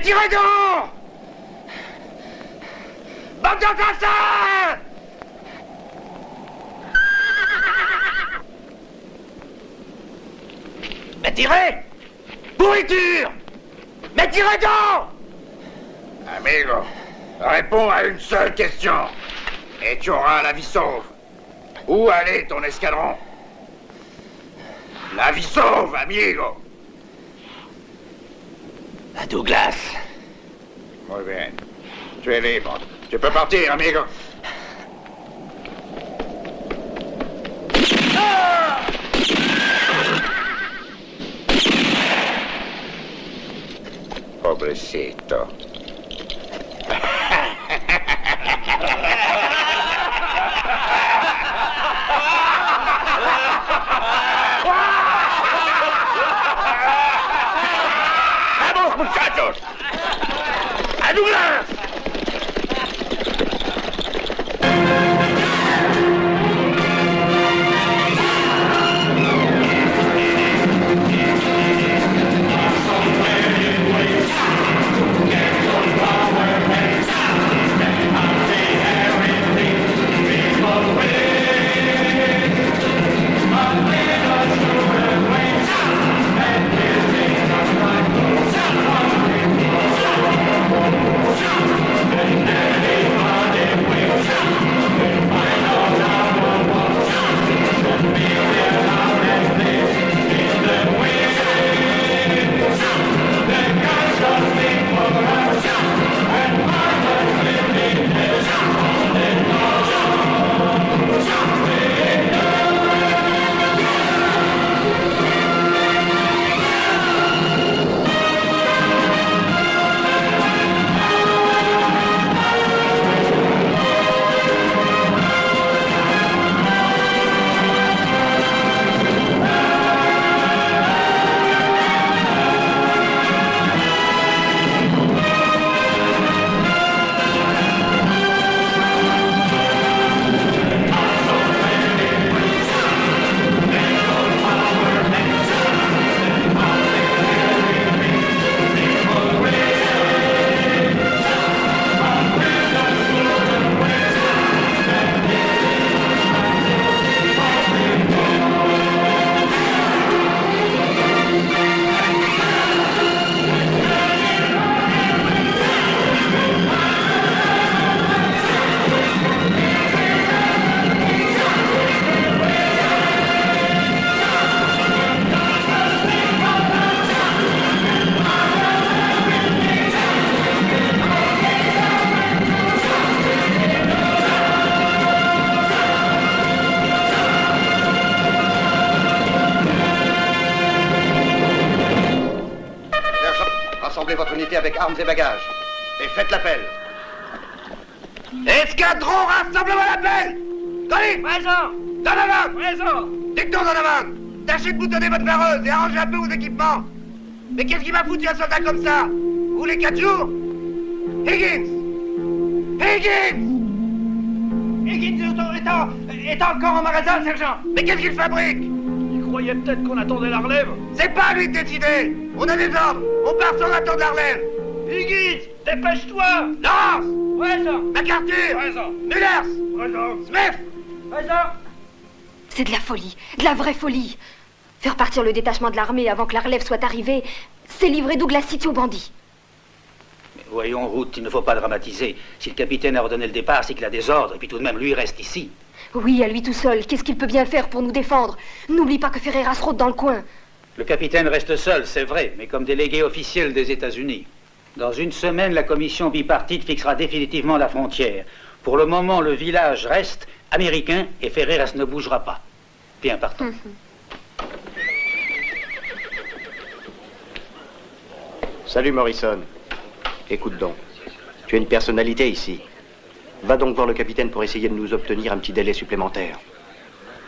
tirez donc! Bande d'assassins! Mais tirez! Pourriture! Mais tirez donc! Amigo, réponds à une seule question. Et tu auras la vie sauve. Où allait ton escadron? La vie sauve, amigo! À Douglas. Muy bien. Tu es libre. Tu peux partir, amigo. Ah! Pobrecito. ¡Vamos, muchachos! ¡A Douglas! Votre unité avec armes et bagages. Et faites l'appel. Escadron, rassemblement à l'appel! Colin! Présent! Donovan! Présent! Dicton, Donovan! Tâchez de boutonner votre vareuse et arrangez un peu vos équipements. Mais qu'est-ce qui m'a foutu un soldat comme ça? Vous voulez 4 jours? Higgins! Higgins! Higgins est encore en magasin, sergent! Mais qu'est-ce qu'il fabrique? Il croyait peut-être qu'on attendait la relève. C'est pas à lui de décider! On a des ordres! On part sans attendre la relève! Higgins, dépêche-toi! Lance! Présent! MacArthur! Présent! Mullers! Présent! Smith! Présent! C'est de la folie, de la vraie folie. Faire partir le détachement de l'armée avant que la relève soit arrivée, c'est livrer Douglas City aux bandits. Mais voyons, Route, il ne faut pas dramatiser. Si le capitaine a ordonné le départ, c'est qu'il a des ordres, et puis tout de même, lui, il reste ici. Oui, à lui tout seul, qu'est-ce qu'il peut bien faire pour nous défendre? N'oublie pas que Ferreras rôde dans le coin. Le capitaine reste seul, c'est vrai, mais comme délégué officiel des États-Unis. Dans une semaine, la commission bipartite fixera définitivement la frontière. Pour le moment, le village reste américain et Ferreras ne bougera pas. Bien, partons. Salut Morrison. Écoute donc, tu es une personnalité ici. Va donc voir le capitaine pour essayer de nous obtenir un petit délai supplémentaire.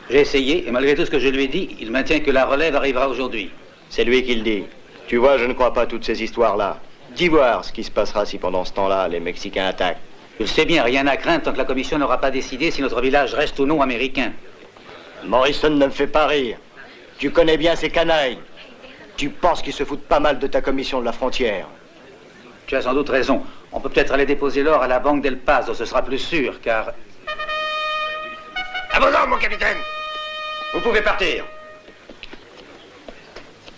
J'ai essayé, et malgré tout ce que je lui ai dit, il maintient que la relève arrivera aujourd'hui. C'est lui qui le dit. Tu vois, je ne crois pas à toutes ces histoires-là. Dis voir ce qui se passera si pendant ce temps-là, les Mexicains attaquent. Je sais bien, rien à craindre tant que la commission n'aura pas décidé si notre village reste ou non américain. Morrison ne me fait pas rire. Tu connais bien ces canailles. Tu penses qu'ils se foutent pas mal de ta commission de la frontière. Tu as sans doute raison. On peut peut-être aller déposer l'or à la banque d'El Paso, ce sera plus sûr, car... À vos ordres, mon capitaine. Vous pouvez partir.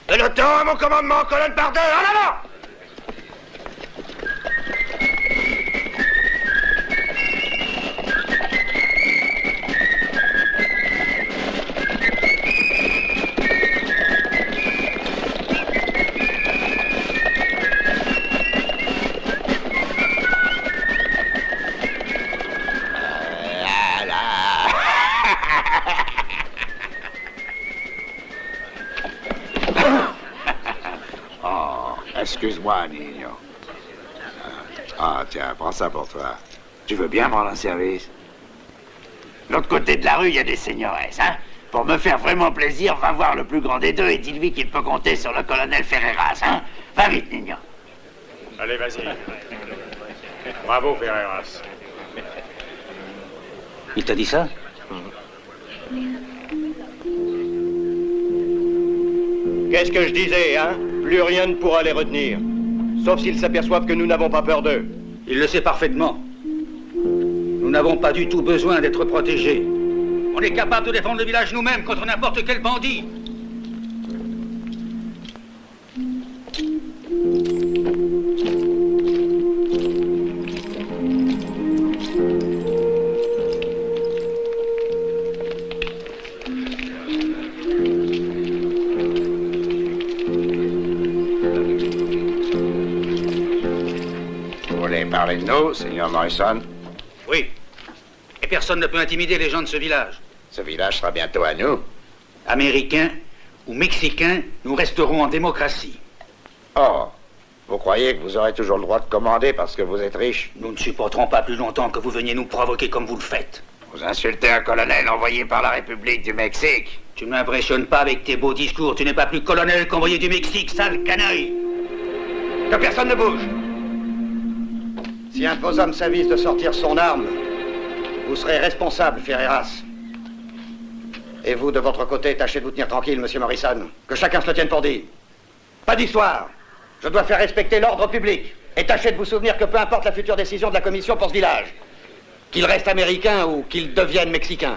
Peloton à mon commandement, colonne par deux, en avant! Excuse-moi, Nino. Ah, tiens, prends ça pour toi. Tu veux bien me rendre un service? L'autre côté de la rue, il y a des seigneresses, hein? Pour me faire vraiment plaisir, va voir le plus grand des deux et dis-lui qu'il peut compter sur le colonel Ferreras, hein? Va vite, Nino. Allez, vas-y. Bravo, Ferreras. Il t'a dit ça? Qu'est-ce que je disais, hein? Plus rien ne pourra les retenir. Sauf s'ils s'aperçoivent que nous n'avons pas peur d'eux. Il le sait parfaitement. Nous n'avons pas du tout besoin d'être protégés. On est capable de défendre le village nous-mêmes contre n'importe quel bandit. Parlez de nous, Seigneur Morrison. Oui. Et personne ne peut intimider les gens de ce village. Ce village sera bientôt à nous. Américains ou Mexicains, nous resterons en démocratie. Oh, vous croyez que vous aurez toujours le droit de commander parce que vous êtes riche? Nous ne supporterons pas plus longtemps que vous veniez nous provoquer comme vous le faites. Vous insultez un colonel envoyé par la République du Mexique. Tu ne m'impressionnes pas avec tes beaux discours. Tu n'es pas plus colonel qu'envoyé du Mexique, sale canaille. Que personne ne bouge. Si un de vos hommes s'avise de sortir son arme, vous serez responsable, Ferreras. Et vous, de votre côté, tâchez de vous tenir tranquille, monsieur Morrison. Que chacun se le tienne pour dit. Pas d'histoire. Je dois faire respecter l'ordre public. Et tâchez de vous souvenir que peu importe la future décision de la commission pour ce village, qu'il reste américain ou qu'il devienne mexicain,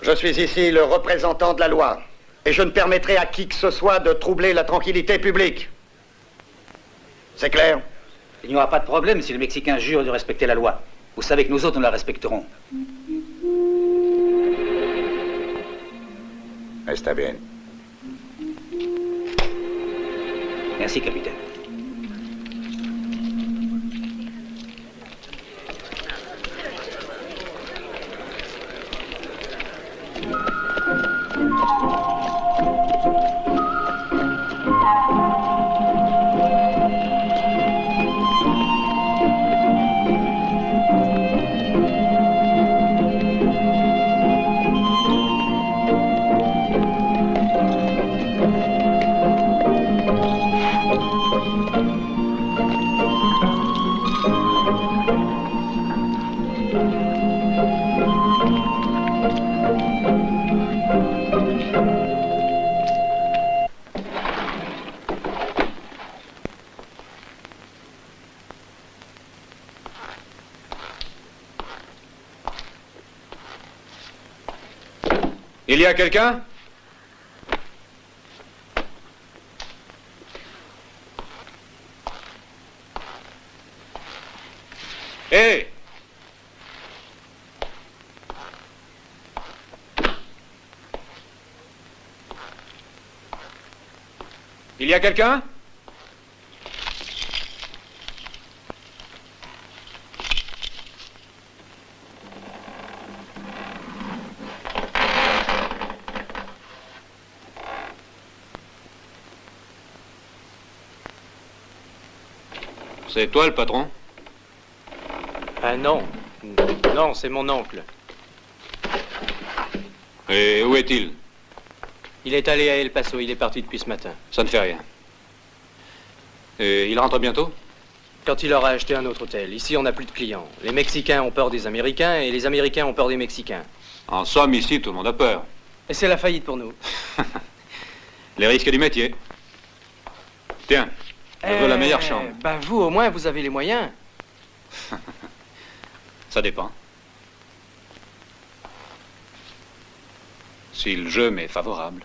je suis ici le représentant de la loi. Et je ne permettrai à qui que ce soit de troubler la tranquillité publique. C'est clair? Il n'y aura pas de problème si le Mexicain jure de respecter la loi. Vous savez que nous autres, nous la respecterons. Está bien. Merci, capitaine. Il y a quelqu'un? Hé! Il y a quelqu'un? C'est toi le patron? Ah non. Non, c'est mon oncle. Et où est-il? Il est allé à El Paso, il est parti depuis ce matin. Ça ne fait rien. Et il rentre bientôt? Quand il aura acheté un autre hôtel. Ici, on n'a plus de clients. Les Mexicains ont peur des Américains et les Américains ont peur des Mexicains. En somme, ici, tout le monde a peur. Et c'est la faillite pour nous. Les risques du métier. Tiens, Je veux la meilleure chambre. Ben vous, au moins, vous avez les moyens. Ça dépend. Si le jeu m'est favorable.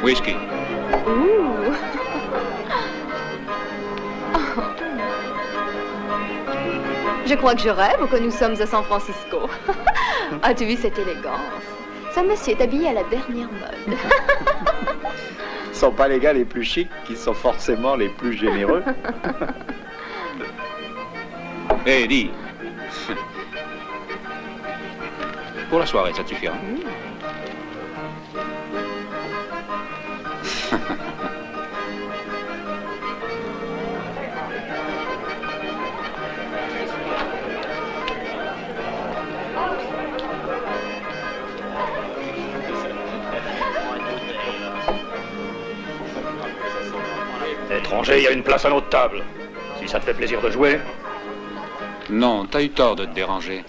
Whisky. Ouh. Je crois que je rêve ou que nous sommes à San Francisco. As-tu vu cette élégance? Ce monsieur est habillé à la dernière mode. Ce sont pas les gars les plus chics qui sont forcément les plus généreux. Hé, dis. Pour la soirée, ça te suffira. Étranger, il y a une place à notre table. Si ça te fait plaisir de jouer. Non, t'as eu tort de te déranger.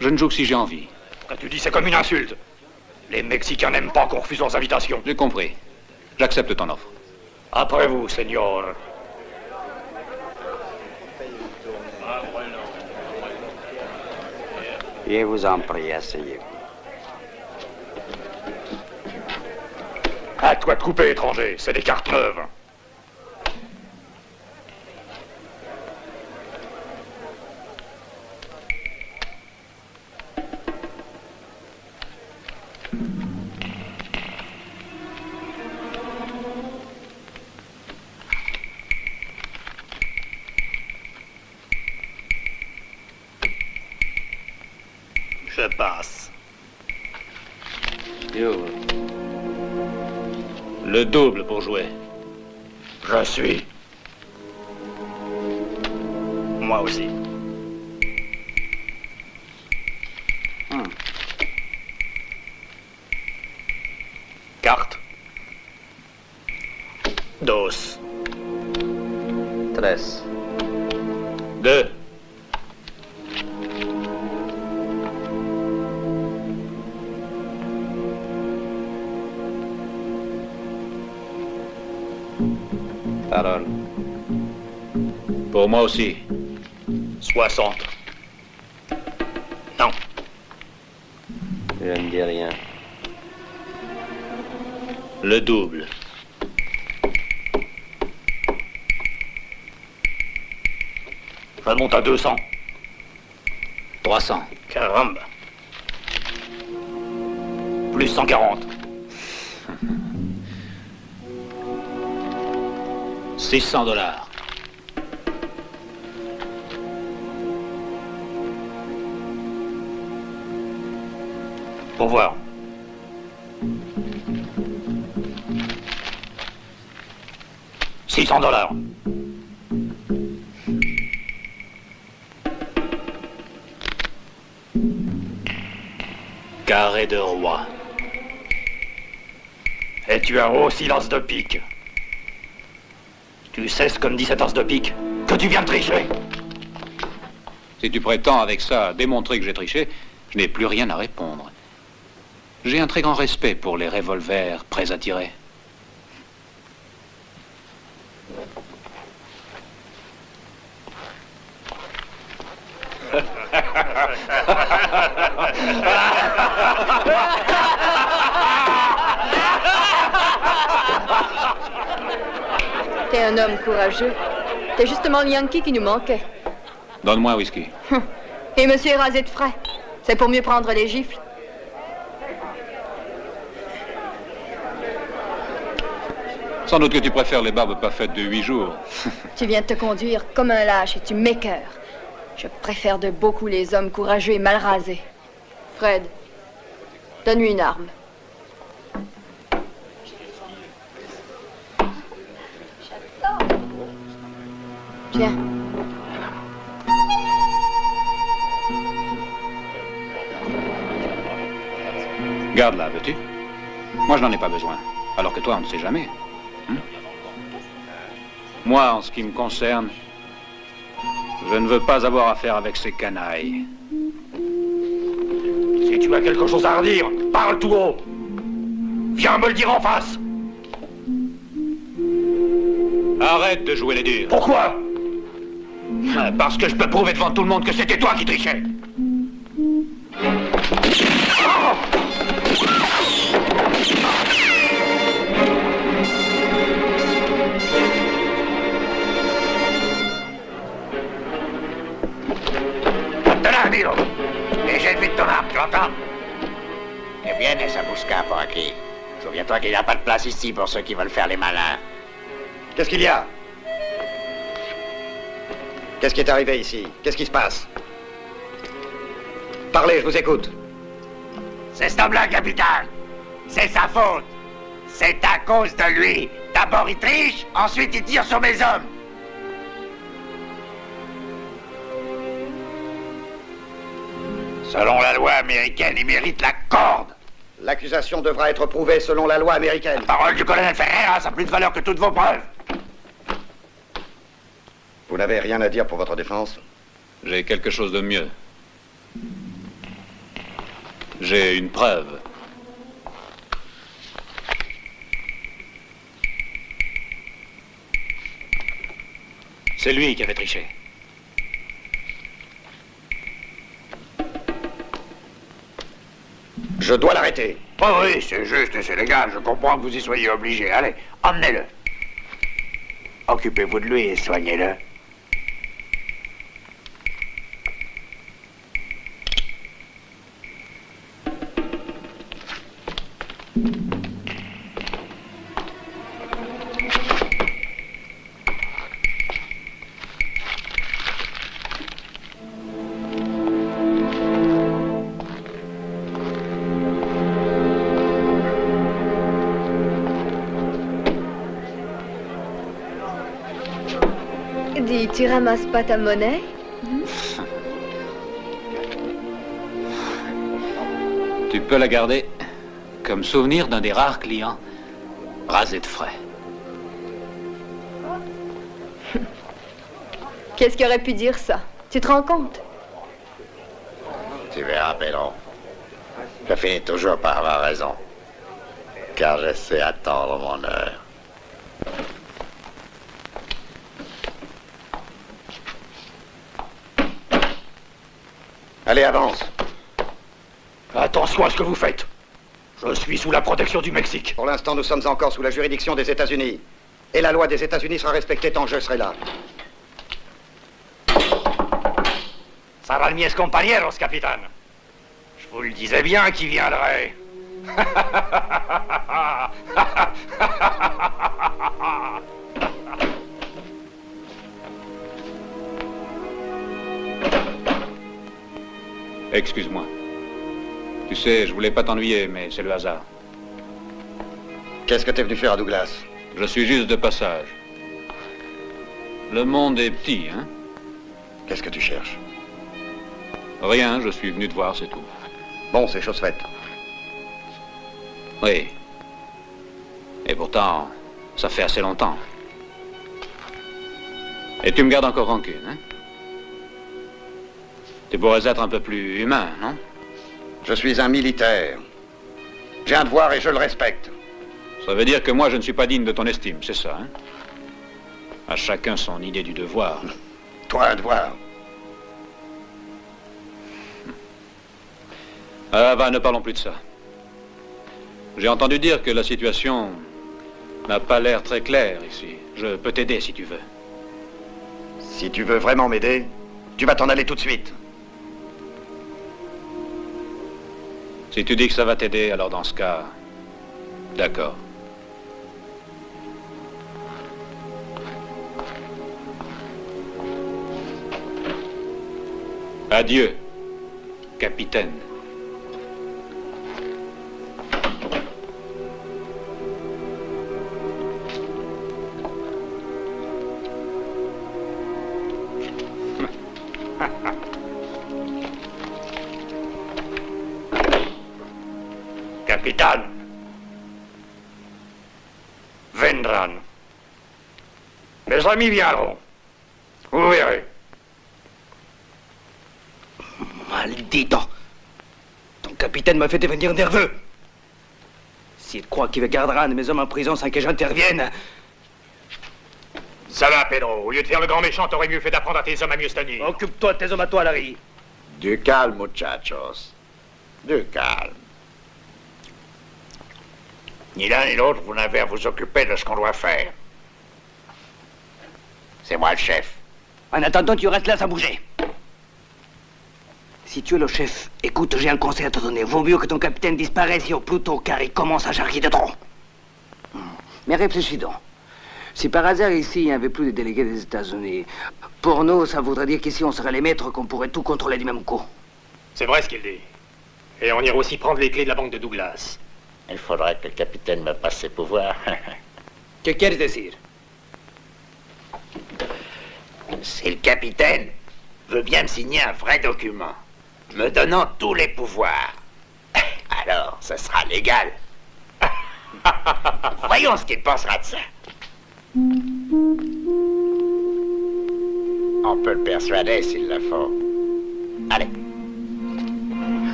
Je ne joue que si j'ai envie. Quand tu dis, c'est comme une insulte. Les Mexicains n'aiment pas qu'on refuse leurs invitations. J'ai compris. J'accepte ton offre. Après vous, seigneur. Je vous en prie, asseyez-vous. À toi de couper, étranger. C'est des cartes neuves. Je passe. Yo. Le double pour jouer. Je suis. Moi aussi. Carte. Dos. 3. 2. Parole. Pour moi aussi. 60. Non. Je ne dis rien. Le double. Je monte à 200. 300. Caramba. Plus 140. 600 $. Pour voir. $600. Carré de roi. Et tu as aussi l'as de pique. Tu sais ce que me dit cet as de pique? Que tu viens de tricher. Si tu prétends avec ça démontrer que j'ai triché, je n'ai plus rien à répondre. J'ai un très grand respect pour les revolvers prêts à tirer. T'es un homme courageux. T'es justement le Yankee qui nous manquait. Donne-moi un whisky. Et monsieur est rasé de frais. C'est pour mieux prendre les gifles. Sans doute que tu préfères les barbes pas faites de 8 jours. Tu viens de te conduire comme un lâche et tu m'écœures. Je préfère de beaucoup les hommes courageux et mal rasés. Fred, donne-lui une arme. Viens. Garde-la, veux-tu? Moi, je n'en ai pas besoin. Alors que toi, on ne sait jamais. Hein? Moi, en ce qui me concerne, je ne veux pas avoir affaire avec ces canailles. Si tu as quelque chose à redire, parle tout haut. Viens me le dire en face. Arrête de jouer les durs. Pourquoi? Parce que je peux prouver devant tout le monde que c'était toi qui trichais. Te Miro. Et j'ai vite ton arme, tu l'entends? Eh bien, esa busca por aquí. Souviens-toi qu'il n'y a pas de place ici pour ceux qui veulent faire les malins. Qu'est-ce qu'il y a? Qu'est-ce qui est arrivé ici? Qu'est-ce qui se passe? Parlez, je vous écoute. C'est cet homme-là, capitaine. C'est sa faute. C'est à cause de lui. D'abord il triche, ensuite il tire sur mes hommes. Selon la loi américaine, il mérite la corde. L'accusation devra être prouvée selon la loi américaine. La parole du colonel Ferreira a plus de valeur que toutes vos preuves. Vous n'avez rien à dire pour votre défense? J'ai quelque chose de mieux. J'ai une preuve. C'est lui qui avait triché. Je dois l'arrêter. Oh oui, c'est juste et c'est légal. Je comprends que vous y soyez obligé. Allez, emmenez-le. Occupez-vous de lui et soignez-le. Dis, tu ramasses pas ta monnaie? Tu peux la garder comme souvenir d'un des rares clients rasés de frais. Qu'est-ce qui aurait pu dire ça? Tu te rends compte? Tu verras, Pedro. Je finis toujours par avoir raison. Car je sais attendre mon heure. Allez, avance. Attention à ce que vous faites. Je suis sous la protection du Mexique. Pour l'instant, nous sommes encore sous la juridiction des États-Unis. Et la loi des États-Unis sera respectée tant que je serai là. Serán mis compañeros, capitaine. Je vous le disais bien qui viendrait. Excuse-moi. Tu sais, je voulais pas t'ennuyer, mais c'est le hasard. Qu'est-ce que t'es venu faire à Douglas? Je suis juste de passage. Le monde est petit, hein? Qu'est-ce que tu cherches? Rien, je suis venu te voir, c'est tout. Bon, c'est chose faite. Oui. Et pourtant, ça fait assez longtemps. Et tu me gardes encore rancune, hein? Tu pourrais être un peu plus humain, non? Je suis un militaire. J'ai un devoir et je le respecte. Ça veut dire que moi, je ne suis pas digne de ton estime, c'est ça, hein? À chacun son idée du devoir. Toi, un devoir. Ah, va, ne parlons plus de ça. J'ai entendu dire que la situation n'a pas l'air très claire ici. Je peux t'aider si tu veux. Si tu veux vraiment m'aider, tu vas t'en aller tout de suite. Si tu dis que ça va t'aider, alors dans ce cas, d'accord. Adieu, capitaine. Capitaine, vendrán. Mes amis viendront. Vous verrez. Maldito! Ton capitaine m'a fait devenir nerveux. S'il croit qu'il gardera un de mes hommes en prison sans que j'intervienne... Ça va, Pedro. Au lieu de faire le grand méchant, t'aurais mieux fait d'apprendre à tes hommes à mieux se tenir. Occupe-toi de tes hommes à toi, Larry. Du calme, muchachos. Du calme. Ni l'un ni l'autre, vous n'avez à vous occuper de ce qu'on doit faire. C'est moi le chef. En attendant, tu restes là sans bouger. Si tu es le chef, écoute, j'ai un conseil à te donner. Vaut mieux que ton capitaine disparaisse au plus tôt, car il commence à charrier de trop. Mais réfléchis donc. Si par hasard ici, il n'y avait plus de délégués des États-Unis, pour nous, ça voudrait dire qu'ici, on serait les maîtres, qu'on pourrait tout contrôler du même coup. C'est vrai ce qu'il dit. Et on ira aussi prendre les clés de la banque de Douglas. Il faudrait que le capitaine me passe ses pouvoirs. Que quieres decir? Si le capitaine veut bien me signer un vrai document, me donnant tous les pouvoirs, alors ce sera légal. Voyons ce qu'il pensera de ça. On peut le persuader s'il le faut. Allez.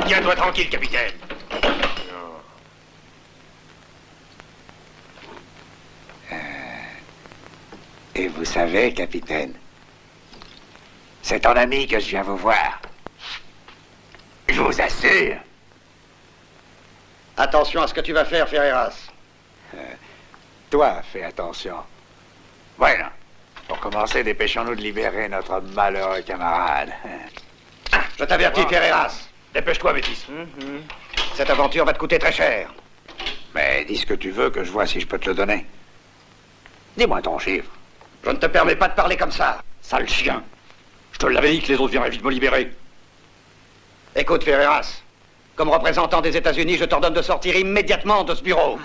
Tiens-toi tranquille, capitaine. Et vous savez, capitaine, c'est ton ami que je viens vous voir. Je vous assure. Attention à ce que tu vas faire, Ferreras. Toi, fais attention. Voilà. Pour commencer, dépêchons-nous de libérer notre malheureux camarade. Je t'avertis, Ferreras. Dépêche-toi, Métis. Cette aventure va te coûter très cher. Mais dis ce que tu veux, que je vois si je peux te le donner. Dis-moi ton chiffre. Je ne te permets pas de parler comme ça. Sale chien. Je te l'avais dit que les autres viendraient vite me libérer. Écoute, Ferreras, comme représentant des États-Unis, je t'ordonne de sortir immédiatement de ce bureau.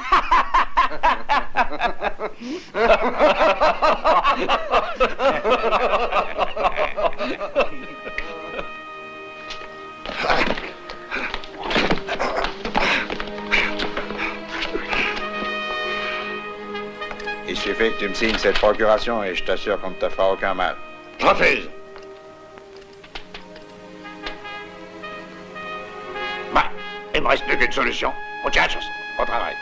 Il suffit que tu me signes cette procuration et je t'assure qu'on ne te fera aucun mal. Je refuse. Bah, il me reste plus qu'une solution. Muchachos, au travail.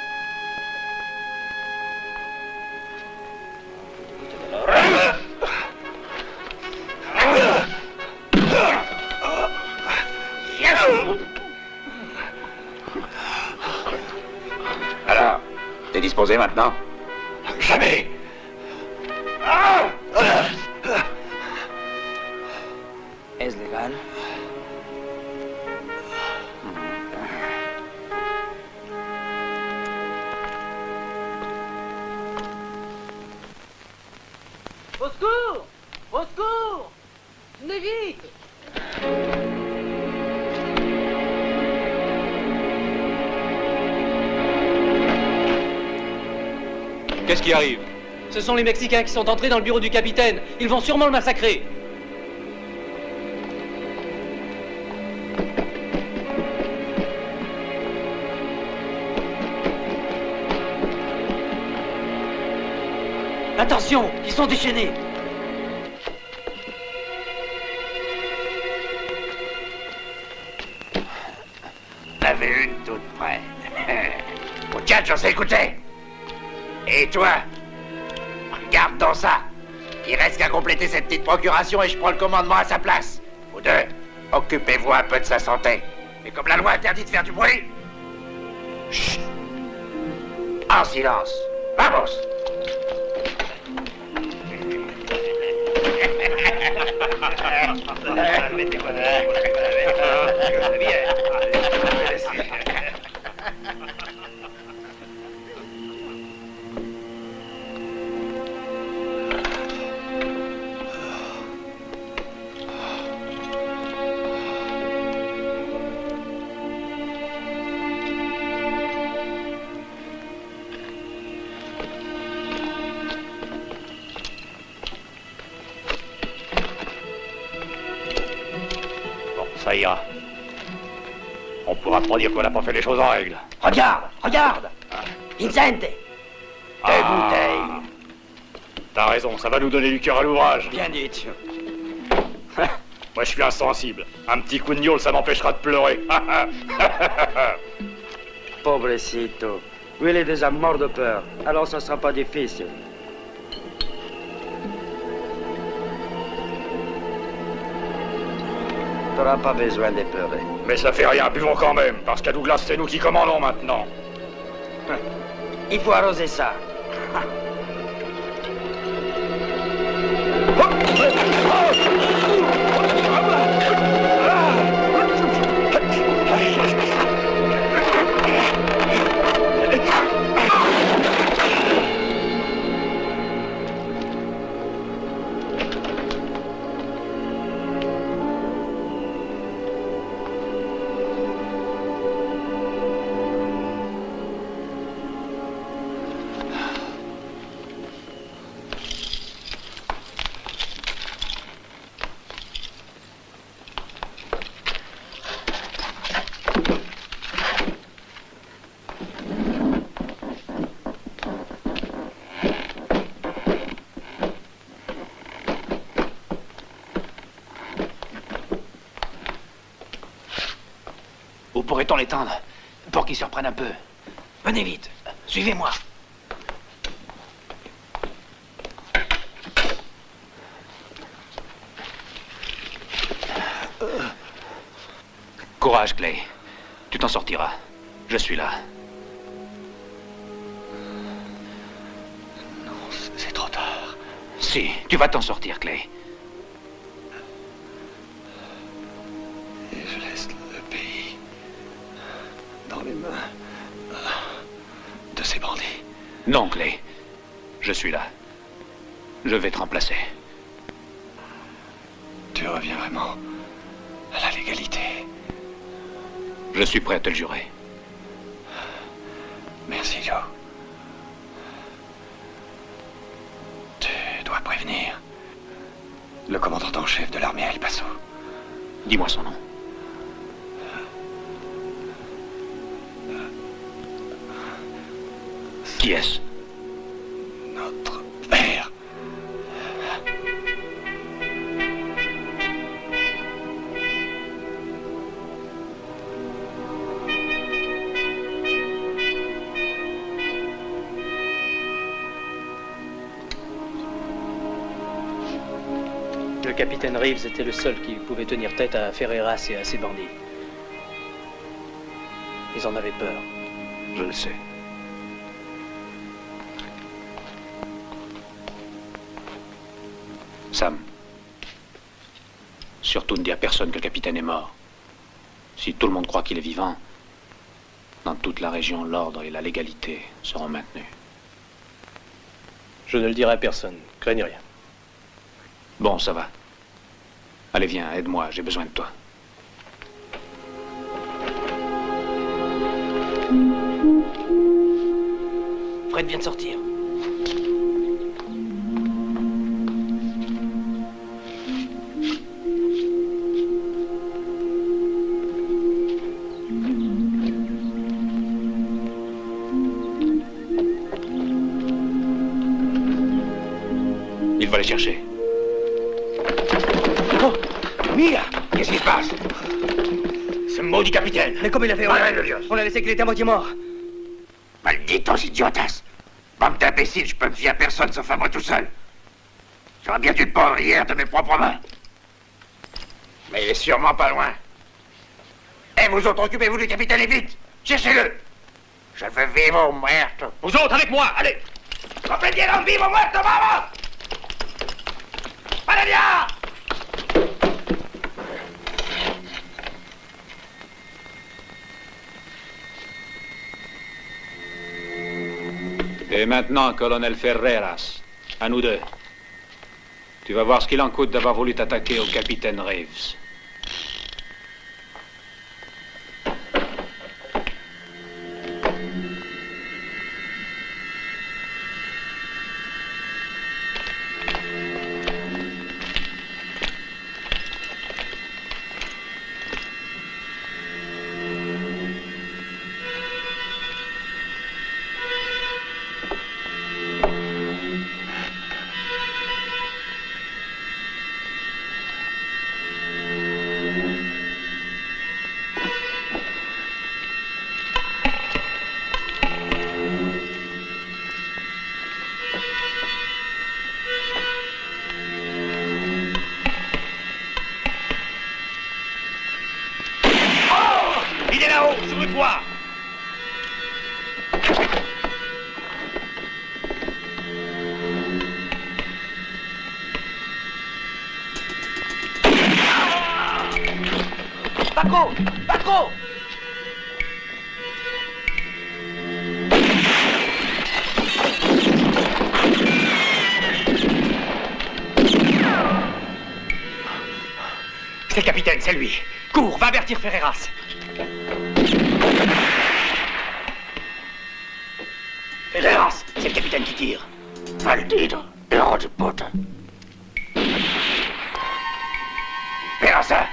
Alors, t'es disposé maintenant? Jamais. Est-ce légal? Au secours! Au secours! Venez vite! Qu'est-ce qui arrive? Ce sont les Mexicains qui sont entrés dans le bureau du capitaine. Ils vont sûrement le massacrer. Attention, ils sont déchaînés. On avait une toute près. Muchachos, écoutez. Et toi, regarde dans ça. Il reste qu'à compléter cette petite procuration et je prends le commandement à sa place. Vous deux, occupez-vous un peu de sa santé. Et comme la loi interdit de faire du bruit, chut, en silence. Vamos. Ça ira. On pourra pas dire qu'on n'a pas fait les choses en règle. Regarde, regarde. Vincente. Des bouteilles. T'as raison, ça va nous donner du cœur à l'ouvrage. Bien dit. Moi, je suis insensible. Un petit coup de gnôle, ça m'empêchera de pleurer. Pobrecito. Lui, il est déjà mort de peur. Alors, ça sera pas difficile. T'auras pas besoin de pleurer. Mais ça fait rien, buvons quand même, parce qu'à Douglas, c'est nous qui commandons maintenant. Il faut arroser ça. Où pourrait-on l'étendre pour qu'il se reprenne un peu? Venez vite, suivez-moi. Courage, Clay. Tu t'en sortiras. Je suis là. Non, c'est trop tard. Si, tu vas t'en sortir, Clay. Et je laisse le pays dans les mains de ces bandits. Non, Clay. Je suis là. Je vais te remplacer. Tu reviens vraiment à la légalité. Je suis prêt à te le jurer. Merci, Joe. Tu dois prévenir le commandant en chef de l'armée à El Paso. Dis-moi son nom. Qui est-ce? Notre père. Le capitaine Reeves était le seul qui pouvait tenir tête à Ferreras et à ses bandits. Ils en avaient peur. Je le sais. Sam, surtout ne dis à personne que le capitaine est mort. Si tout le monde croit qu'il est vivant, dans toute la région, l'ordre et la légalité seront maintenus. Je ne le dirai à personne. Craigne rien. Bon, ça va. Allez, viens, aide-moi, j'ai besoin de toi. Fred vient de sortir. Il va les chercher. Oh, Mia! Qu'est-ce qui se passe? Ce maudit capitaine! Mais comme il a fait, on l'a laissé qu'il était à moitié mort. Malditos idiotas! Bande d'imbéciles, je peux me fier à personne sauf à moi tout seul. J'aurais bien dû le prendre hier de mes propres mains. Mais il est sûrement pas loin. Eh, vous autres, occupez-vous du capitaine et vite! Cherchez-le! Je veux vivre au muerto. Vous autres, avec moi, allez! Comprendieron vivo muerto, vamos! Allez, bien! Et maintenant, colonel Ferreras, à nous deux. Tu vas voir ce qu'il en coûte d'avoir voulu t'attaquer au capitaine Reeves. là-haut, sur le toit. Paco! Paco! C'est le capitaine, c'est lui. Cours, va avertir Ferreras. Ferreras, c'est le capitaine qui tire. Maldito, hijo de puta. Perosa,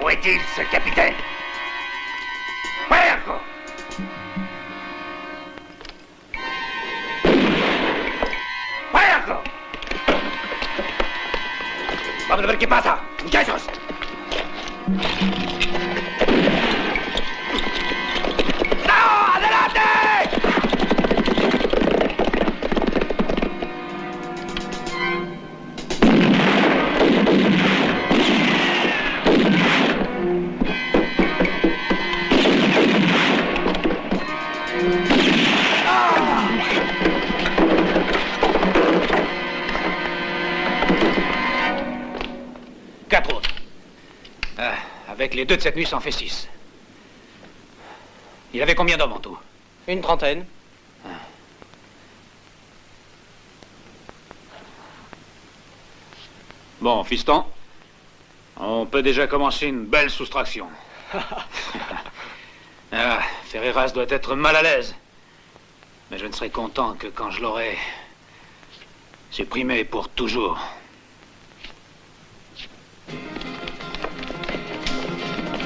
où est-il, ce capitaine? Puerco! Puerco! Vamos a ver qué pasa, muchachos. ¡No! ¡Adelante! Quatre autres. Avec les deux de cette nuit, ça en fait 6. Il avait combien d'hommes en tout? Une trentaine. Bon, fiston, on peut déjà commencer une belle soustraction. Ferreras doit être mal à l'aise. Mais je ne serai content que quand je l'aurai supprimé pour toujours.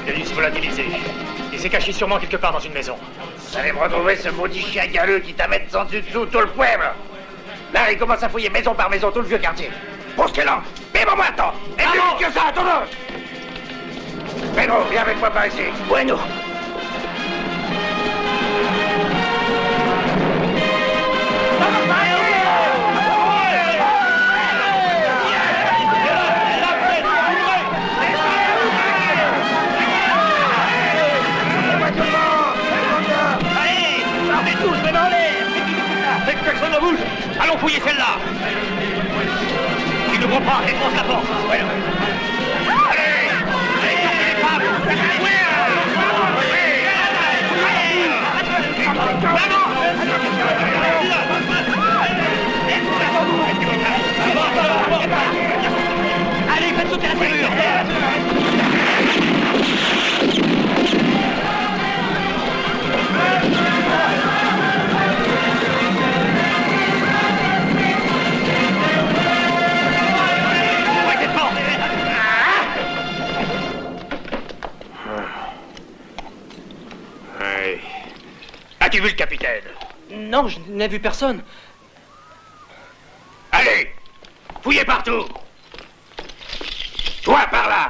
Denis volatilisé. Il s'est caché sûrement quelque part dans une maison. Vous allez me retrouver ce maudit chien galeux qui t'amène sans dessus dessous tout le pueblo. Là, il commence à fouiller maison par maison tout le vieux quartier. Pour ce qu'elle en... Viva muerto! Et plus vite que ça, todos! Pedro, viens avec moi par ici. Bueno. Personne ne bouge. Allons fouiller celle-là. Il ne croit pas, défonce la porte. Voilà. Allez, sortez les femmes. Allez, faites sauter la serrure. As-tu vu le capitaine? Non, je n'ai vu personne. Allez, fouillez partout. Toi, par là.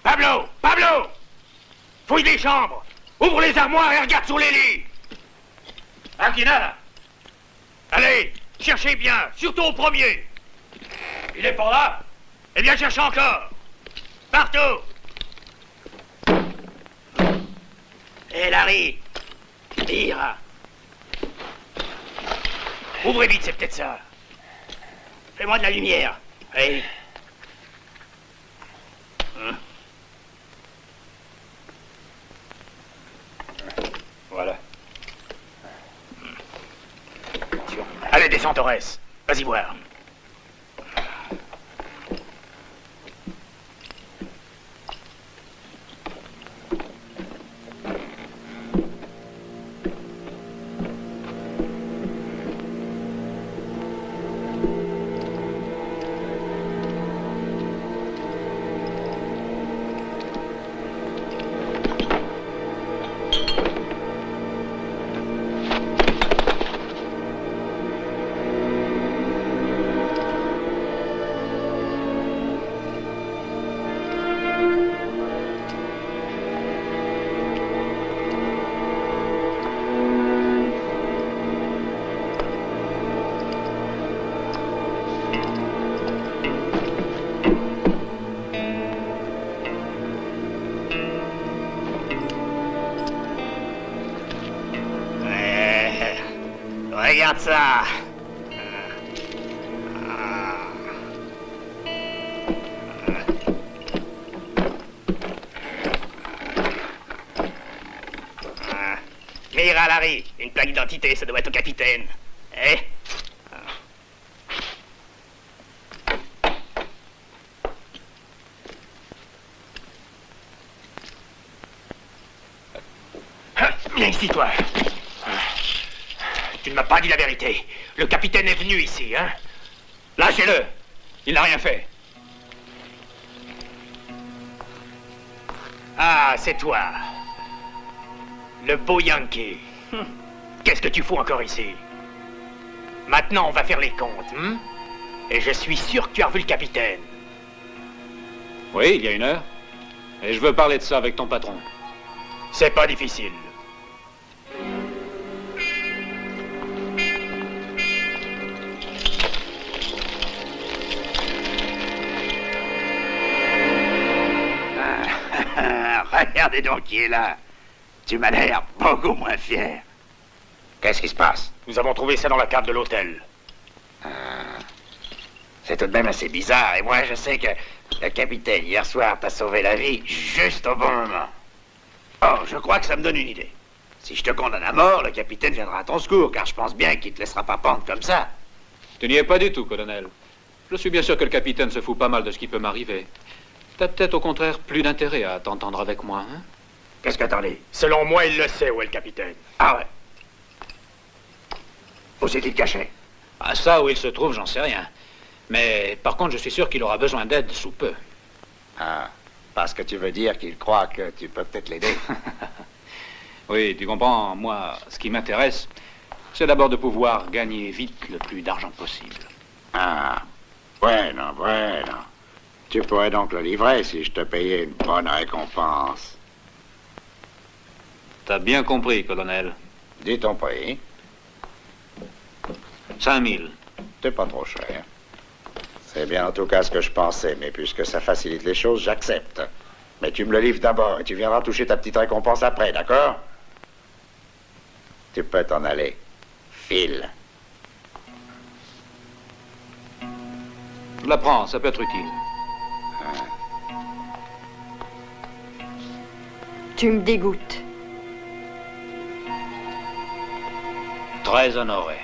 Pablo, Pablo! Fouille les chambres. Ouvre les armoires et regarde sous les lits. Aquinana. Allez, cherchez bien, surtout au premier. Il est pas là? Eh bien, cherchez encore. Partout. Hé, Larry, tire. Ouvrez vite, c'est peut-être ça. Fais-moi de la lumière. Allez. Voilà. Allez, descends, Torres. Vas-y voir. Regarde ça. Mira, Larry, une plaque d'identité, ça doit être au capitaine. Eh? Viens ici, toi. Tu ne m'as pas dit la vérité. Le capitaine est venu ici, hein? Lâchez-le. Il n'a rien fait. Ah, c'est toi. Le beau Yankee. Qu'est-ce que tu fous encore ici? Maintenant, on va faire les comptes, hein? Et je suis sûr que tu as revu le capitaine. Oui, il y a 1 heure. Et je veux parler de ça avec ton patron. C'est pas difficile. Regardez donc qui est là. Tu m'as l'air beaucoup moins fier. Qu'est-ce qui se passe? Nous avons trouvé ça dans la cave de l'hôtel. C'est tout de même assez bizarre. Et moi, je sais que le capitaine, hier soir, t'a sauvé la vie juste au bon moment. Oh, je crois que ça me donne une idée. Si je te condamne à mort, le capitaine viendra à ton secours, car je pense bien qu'il te laissera pas pendre comme ça. Tu n'y es pas du tout, colonel. Je suis bien sûr que le capitaine se fout pas mal de ce qui peut m'arriver. T'as peut-être au contraire plus d'intérêt à t'entendre avec moi, hein? Qu'est-ce que t'en dis? Selon moi, il le sait où est le capitaine. Ah ouais. Où s'est-il caché? Ah, ça, où il se trouve, j'en sais rien. Mais par contre, je suis sûr qu'il aura besoin d'aide sous peu. Ah, parce que tu veux dire qu'il croit que tu peux peut-être l'aider. Oui, tu comprends, moi, ce qui m'intéresse, c'est d'abord de pouvoir gagner vite le plus d'argent possible. Ah, bueno, bueno. Tu pourrais donc le livrer si je te payais une bonne récompense. T'as bien compris, colonel. Dis ton prix. 5000. C'est pas trop cher. C'est bien en tout cas ce que je pensais, mais puisque ça facilite les choses, j'accepte. Mais tu me le livres d'abord et tu viendras toucher ta petite récompense après, d'accord? Tu peux t'en aller. File. Je la prends, ça peut être utile. Tu me dégoûtes. Très honoré.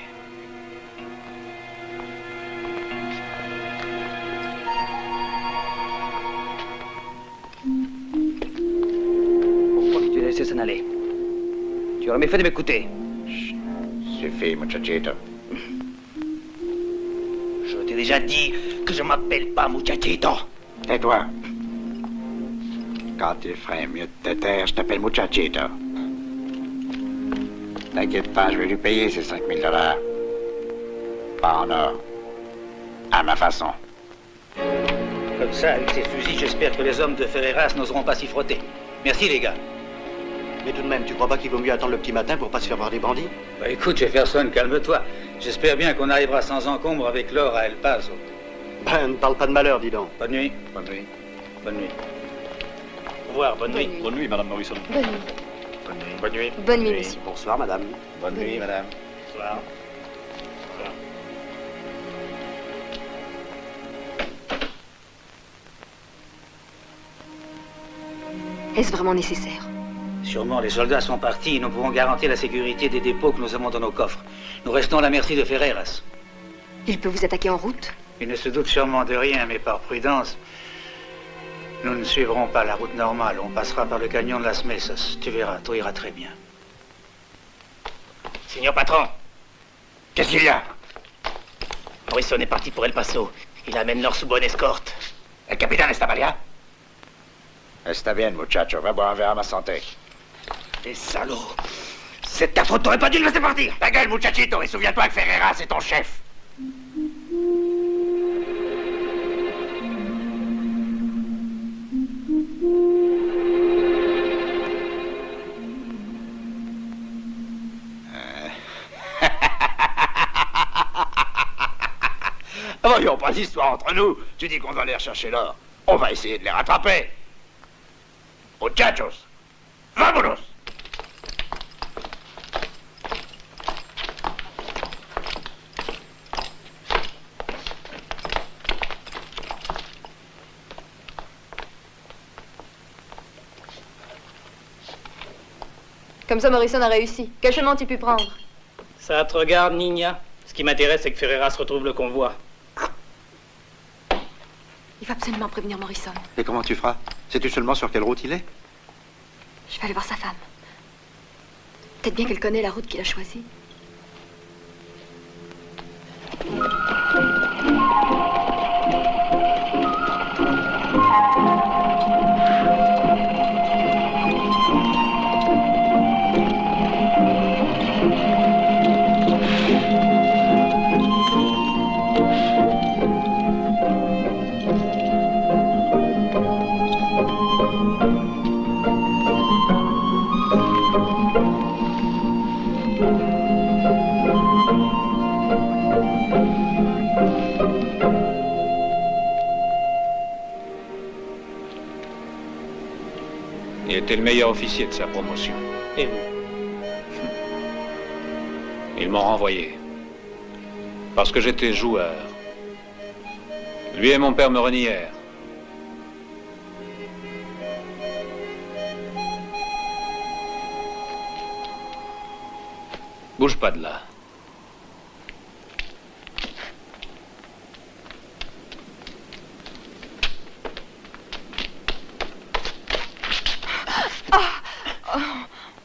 Pourquoi tu as laissé s'en aller? Tu aurais mieux fait de m'écouter. Chut, suffit, muchachito. Je t'ai déjà dit que je m'appelle pas Muchachito. Tais-toi. Quand il ferait mieux de te taire, je t'appelle muchachito. T'inquiète pas, je vais lui payer ces 5000 $. Pas en or. À ma façon. Comme ça, avec ces fusils, j'espère que les hommes de Ferreras n'oseront pas s'y frotter. Merci, les gars. Mais tout de même, tu crois pas qu'il vaut mieux attendre le petit matin pour pas se faire voir des bandits? Bah écoute, Jefferson, calme-toi. J'espère bien qu'on arrivera sans encombre avec l'or à El Paso. Ben, ne parle pas de malheur, dis donc. Bonne nuit. Bonne nuit. Bonne nuit. Au revoir, bonne nuit. Bonne nuit, Madame Morrison. Bonne nuit. Bonne nuit. Bonne nuit. Bonne nuit, monsieur. Bonsoir, madame. Bonne nuit, madame. Bonsoir. Est-ce vraiment nécessaire? Sûrement, les soldats sont partis et nous pouvons garantir la sécurité des dépôts que nous avons dans nos coffres. Nous restons à la merci de Ferreras. Il peut vous attaquer en route? Il ne se doute sûrement de rien, mais par prudence, nous ne suivrons pas la route normale. On passera par le canyon de Las Mesas. Tu verras, tout ira très bien. Signor patron, Qu'est-ce qu'il y a? Morrison est parti pour El Paso. Il amène l'or sous bonne escorte. Le capitaine Estabalia? Está bien, muchacho. Va boire un verre à ma santé. Les salauds! C'est ta faute, t'aurais pas dû le laisser partir! Ta gueule, muchachito, et souviens-toi que Ferreras c'est ton chef! Voyons pas d'histoire entre nous. Tu dis qu'on doit aller rechercher l'or. On va essayer de les rattraper. Muchachos, vámonos! Comme ça, Morrison a réussi. Quel chemin tu pu prendre? Ça te regarde, Nina. Ce qui m'intéresse, c'est que Ferreras retrouve le convoi. Il faut absolument prévenir Morrison. Et comment tu feras? Sais-tu seulement sur quelle route il est? Je vais aller voir sa femme. Peut-être bien qu'elle connaît la route qu'il a choisie. Il était le meilleur officier de sa promotion. Et vous? Ils m'ont renvoyé. Parce que j'étais joueur. Lui et mon père me renièrent. Bouge pas de là.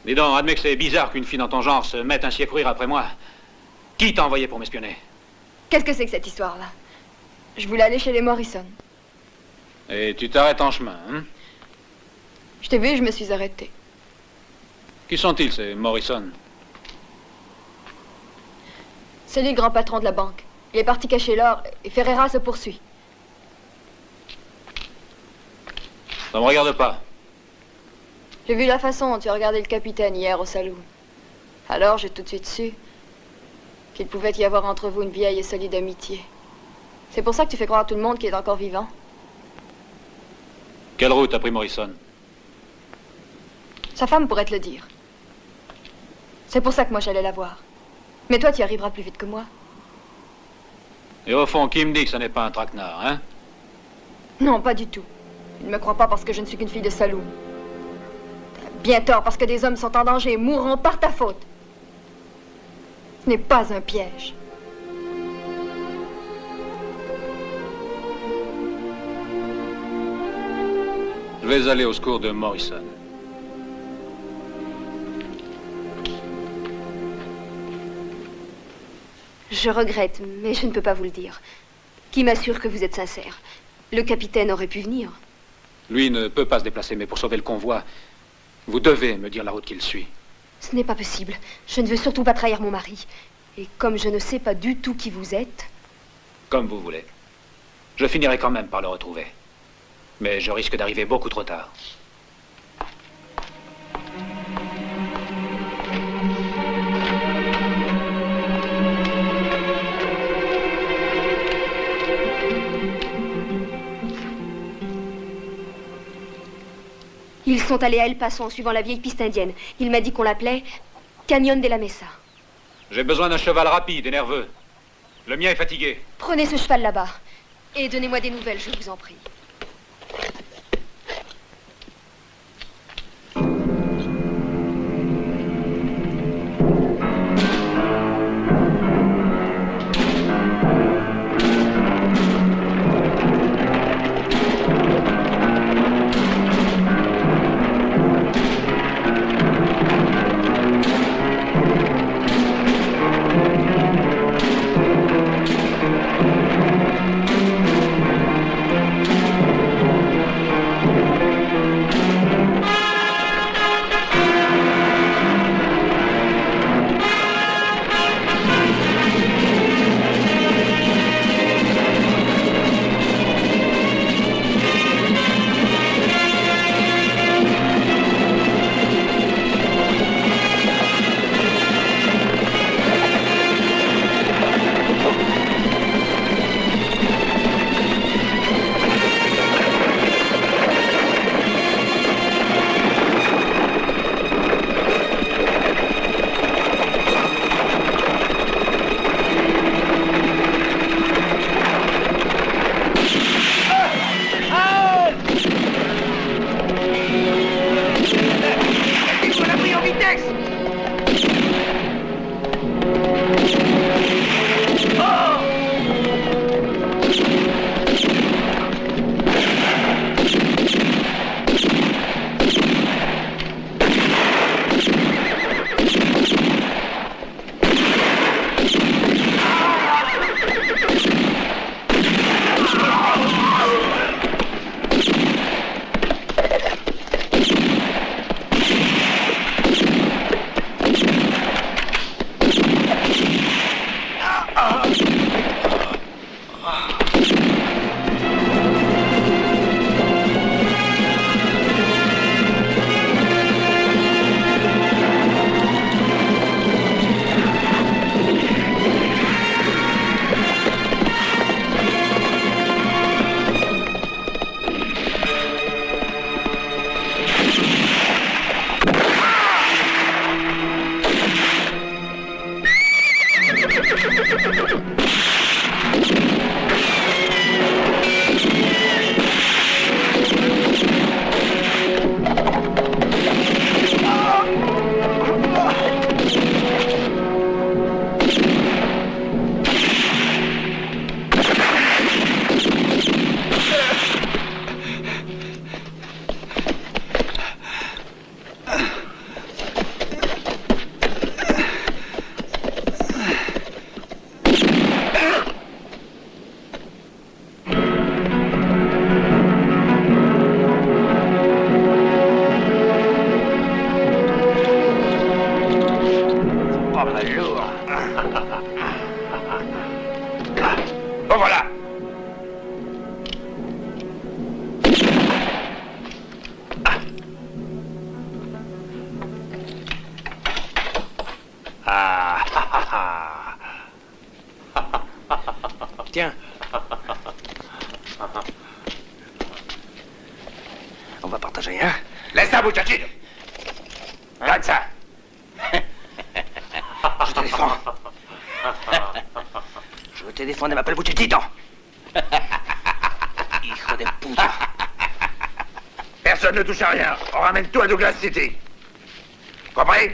Dis donc, admets que c'est bizarre qu'une fille dans ton genre se mette ainsi à courir après moi. Qui t'a envoyé pour m'espionner? Qu'est-ce que c'est que cette histoire-là? Je voulais aller chez les Morrison. Et tu t'arrêtes en chemin, hein? Je t'ai vu et je me suis arrêtée. Qui sont-ils, ces Morrison? C'est lui le grand patron de la banque. Il est parti cacher l'or et Ferreras se poursuit. Ça me regarde pas. J'ai vu la façon dont tu regardais le capitaine hier au saloon. Alors j'ai tout de suite su qu'il pouvait y avoir entre vous une vieille et solide amitié. C'est pour ça que tu fais croire à tout le monde qu'il est encore vivant. Quelle route a pris Morrison? Sa femme pourrait te le dire. C'est pour ça que moi j'allais la voir. Mais toi tu y arriveras plus vite que moi. Et au fond, qui me dit que ça n'est pas un traquenard, hein? Non, pas du tout. Il ne me croit pas parce que je ne suis qu'une fille de saloon. Bien tort, parce que des hommes sont en danger et mourront par ta faute. Ce n'est pas un piège. Je vais aller au secours de Morrison. Je regrette, mais je ne peux pas vous le dire. Qui m'assure que vous êtes sincère? Le capitaine aurait pu venir. Lui ne peut pas se déplacer, mais pour sauver le convoi, vous devez me dire la route qu'il suit. Ce n'est pas possible. Je ne veux surtout pas trahir mon mari. Et comme je ne sais pas du tout qui vous êtes... Comme vous voulez. Je finirai quand même par le retrouver. Mais je risque d'arriver beaucoup trop tard. Ils sont allés à El Paso en suivant la vieille piste indienne. Il m'a dit qu'on l'appelait Canyon de la Mesa. J'ai besoin d'un cheval rapide et nerveux. Le mien est fatigué. Prenez ce cheval là-bas. Et donnez-moi des nouvelles, je vous en prie. Bon, voilà. Tiens. On va partager, hein? Laisse ça, muchachito. Regarde ça. Je te défends. Je te défends, ne m'appelle muchachito. Hijo de puta. Personne ne touche à rien. On ramène tout à Douglas City. Compris?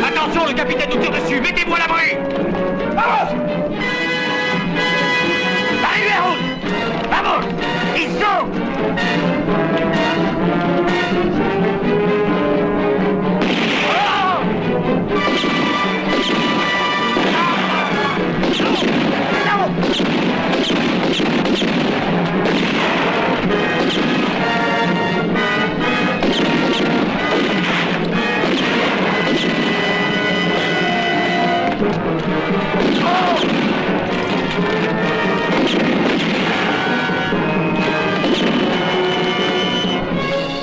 Attention, le capitaine nous tire dessus. Mettez-vous à l'abri. Vamos. Arrivez, route. Vamos. Ils sont.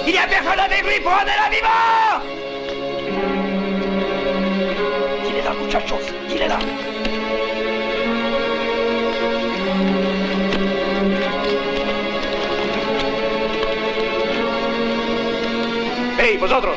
Il y a personne avec lui, prenez-la vivant! Il est là, muchachos. Il est là. Hey, vosotros.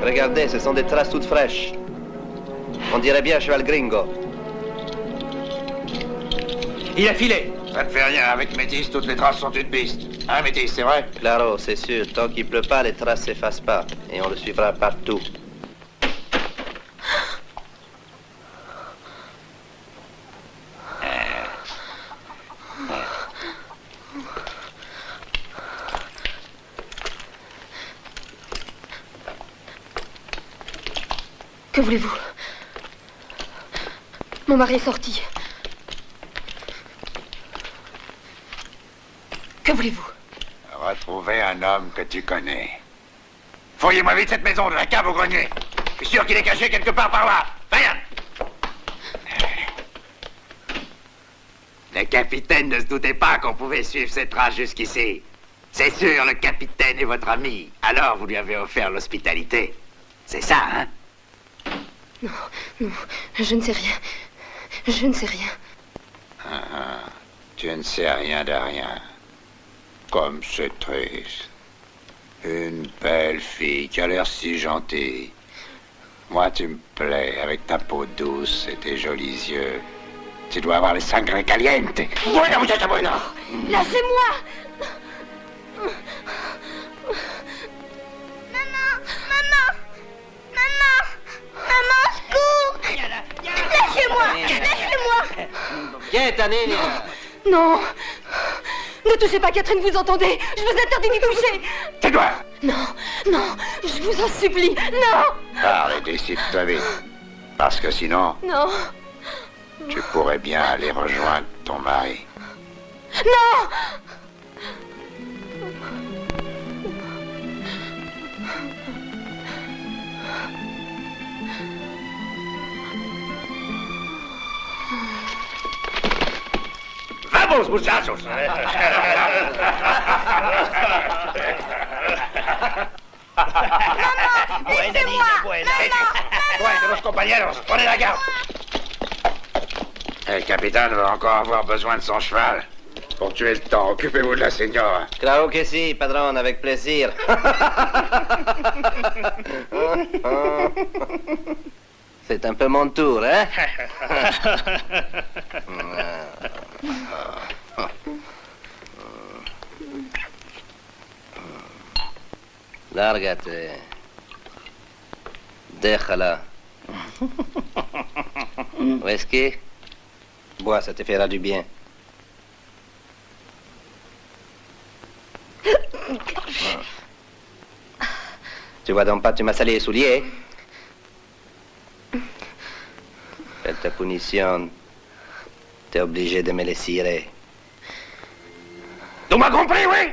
Regardez, ce sont des traces toutes fraîches. On dirait bien cheval gringo. Il a filé. Ça ne fait rien. Avec Métis, toutes les traces sont une piste. Hein, Métis, c'est vrai? Claro, c'est sûr. Tant qu'il pleut pas, les traces s'effacent pas. Et on le suivra partout. Que voulez-vous? Mon mari est sorti. Que voulez-vous? Retrouver un homme que tu connais. Fouillez-moi vite cette maison, de la cave au grenier. Je suis sûr qu'il est caché quelque part par là. Viens. Le capitaine ne se doutait pas qu'on pouvait suivre ses traces jusqu'ici. C'est sûr, le capitaine est votre ami. Alors vous lui avez offert l'hospitalité. C'est ça, hein? Non, non, je ne sais rien. Je ne sais rien. Tu ne sais rien de rien. Comme c'est triste. Une belle fille qui a l'air si gentille. Moi, tu me plais avec ta peau douce et tes jolis yeux. Tu dois avoir les sangre caliente. Buena, muchacha, buena. Lâchez-moi! Maman, secours! Lâchez-moi! Lâchez-moi! Viens, Tanine. Non! Ne touchez pas Catherine, vous entendez? Je vous interdis d'y toucher! Tais-toi! Non, non, je vous en supplie, non! Parle et décide-toi vite. Parce que sinon, Non, tu pourrais bien aller rejoindre ton mari. non! Vamos, muchachos. Buena niña, buena. Bueno, compañeros, prenez la garde. Le capitaine va encore avoir besoin de son cheval. Pour tuer le temps, occupez-vous de la señora. Claro que sí, padrón, avec plaisir. C'est un peu mon tour, hein? Lárgate. Déjala. Whisky? Bois, ça te fera du bien. Tu vois donc pas, tu m'as salé les souliers. Quelle ta punition? T'es obligé de me les cirer. Tu m'as compris, oui?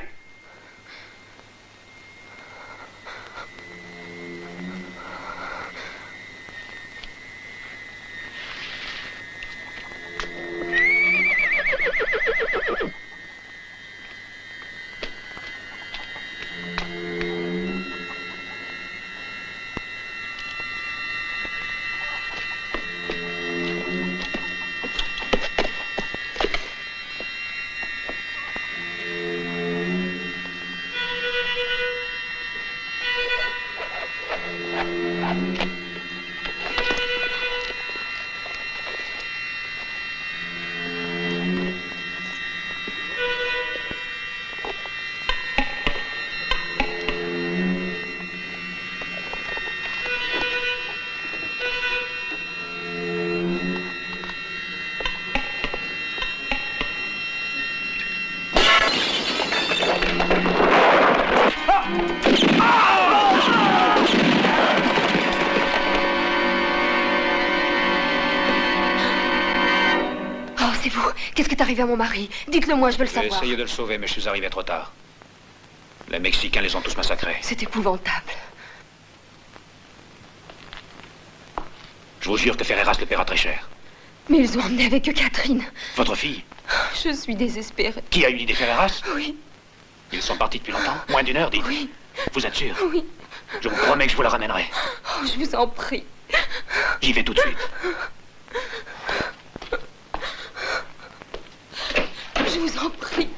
Qu'est-ce qui est arrivé à mon mari? Dites-le moi, je veux le J'ai savoir. essayé de le sauver, mais je suis arrivé trop tard. Les Mexicains les ont tous massacrés. C'est épouvantable. Je vous jure que Ferreras le paiera très cher. Mais ils ont emmené avec eux Catherine. Votre fille? Je suis désespérée. Qui a eu l'idée, Ferreras? Oui. Ils sont partis depuis longtemps? Moins d'une heure, dites. Oui. Vous êtes sûr? Oui. Je vous promets que je vous la ramènerai. Oh, je vous en prie. J'y vais tout de suite. Je vous en prie.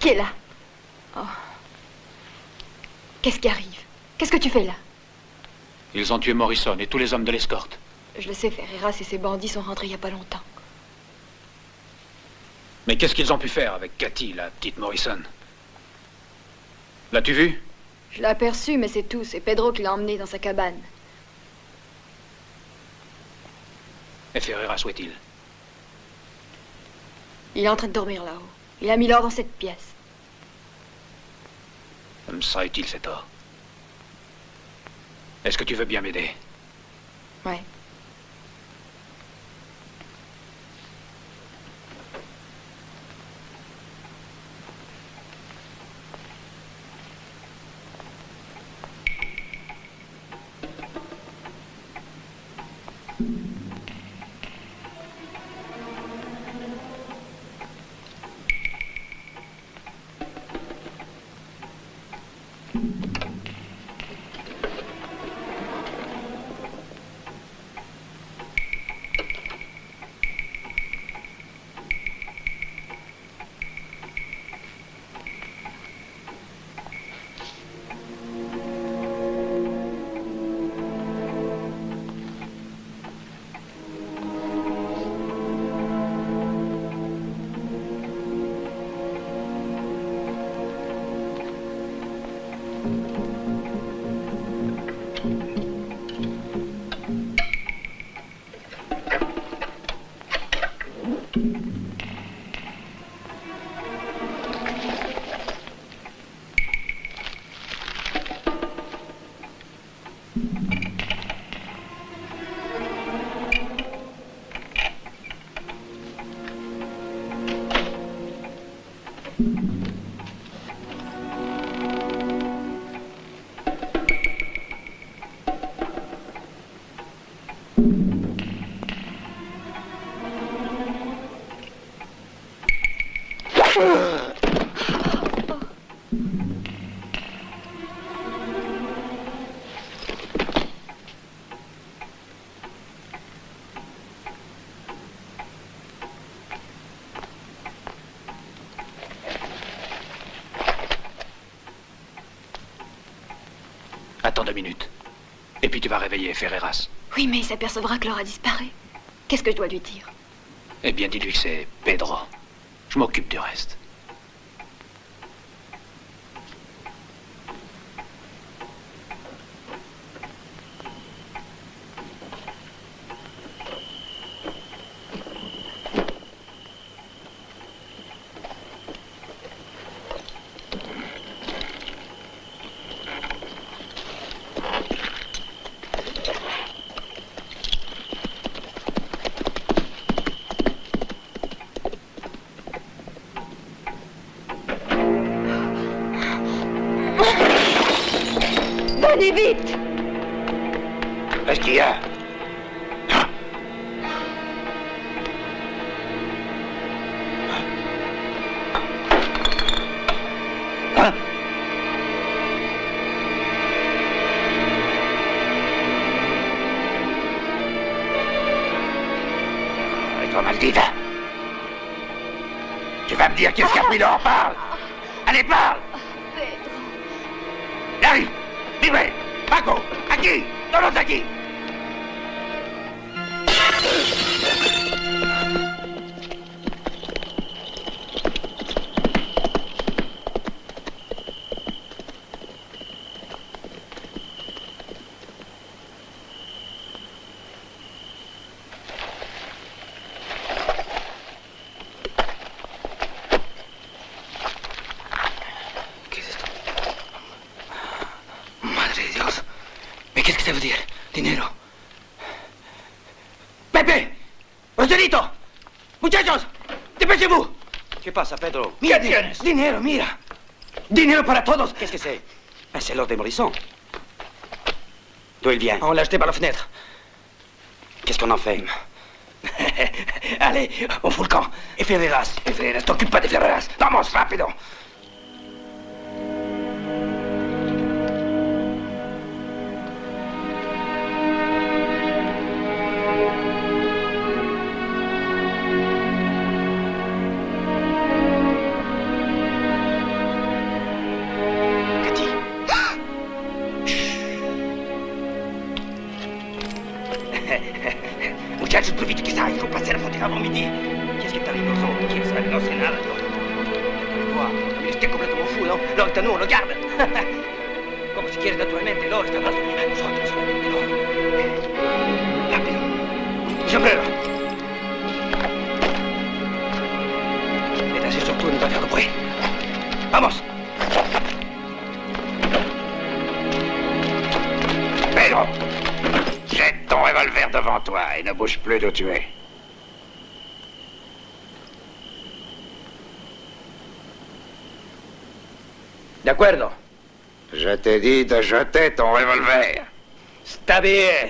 Qui est là? Oh. Qu'est-ce qui arrive? Qu'est-ce que tu fais là? Ils ont tué Morrison et tous les hommes de l'escorte. Je le sais, Ferreras et ses bandits sont rentrés il n'y a pas longtemps. Mais qu'est-ce qu'ils ont pu faire avec Cathy, la petite Morrison? L'as-tu vu? Je l'ai aperçu, mais c'est tout. C'est Pedro qui l'a emmené dans sa cabane. Et Ferreras, où est-il? Il est en train de dormir là-haut. Il a mis l'or dans cette pièce. Ça me sera utile, cet or. Est-ce que tu veux bien m'aider? Ouais. Attends 2 minutes. Et puis tu vas réveiller Ferreras. Oui, mais il s'apercevra que l'or a disparu. Qu'est-ce que je dois lui dire? Eh bien, dis-lui que c'est Pedro. Je m'occupe du reste. Venez vite! Qu'est-ce qu'il y a? Et toi, maledite! Tu vas me dire qu'est-ce qu'a pris l'or? Parle! Allez, parle! Larry! Dime! Paco! Aquí! Todos aquí! Ça veut dire dinero. Pepe! Rogelito! Muchachos! Dépêchez-vous! ¿Qué pasa, Pedro? Mira, dinero, mira. Dinero para todos. Qu'est-ce que c'est? Ah, c'est l'or de Morrison. D'où il vient? On l'a acheté par la fenêtre. Qu'est-ce qu'on en fait? Allez, au volcan. Et Ferreras, t'occupe pas de Ferreras. Vamos, rápido. Muchachos, plus vite que ça, il faut passer la frontière avant midi. Qu'est-ce qui t'arrive aux autres? ¿Quién sabe? No sé nada, yo. Quoi? J'étais complètement fou, non? L'autre, nous, on le garde. Como si quieres, naturalmente, no, está más a nosotros solamente, no. Rápido. Chauffeur. Métase surtout, ne pas faire de bruit. Vamos. Pedro, jette ton revolver devant toi et ne bouge plus d'où tu es. De acuerdo. Je t'ai dit de jeter ton revolver. Está bien.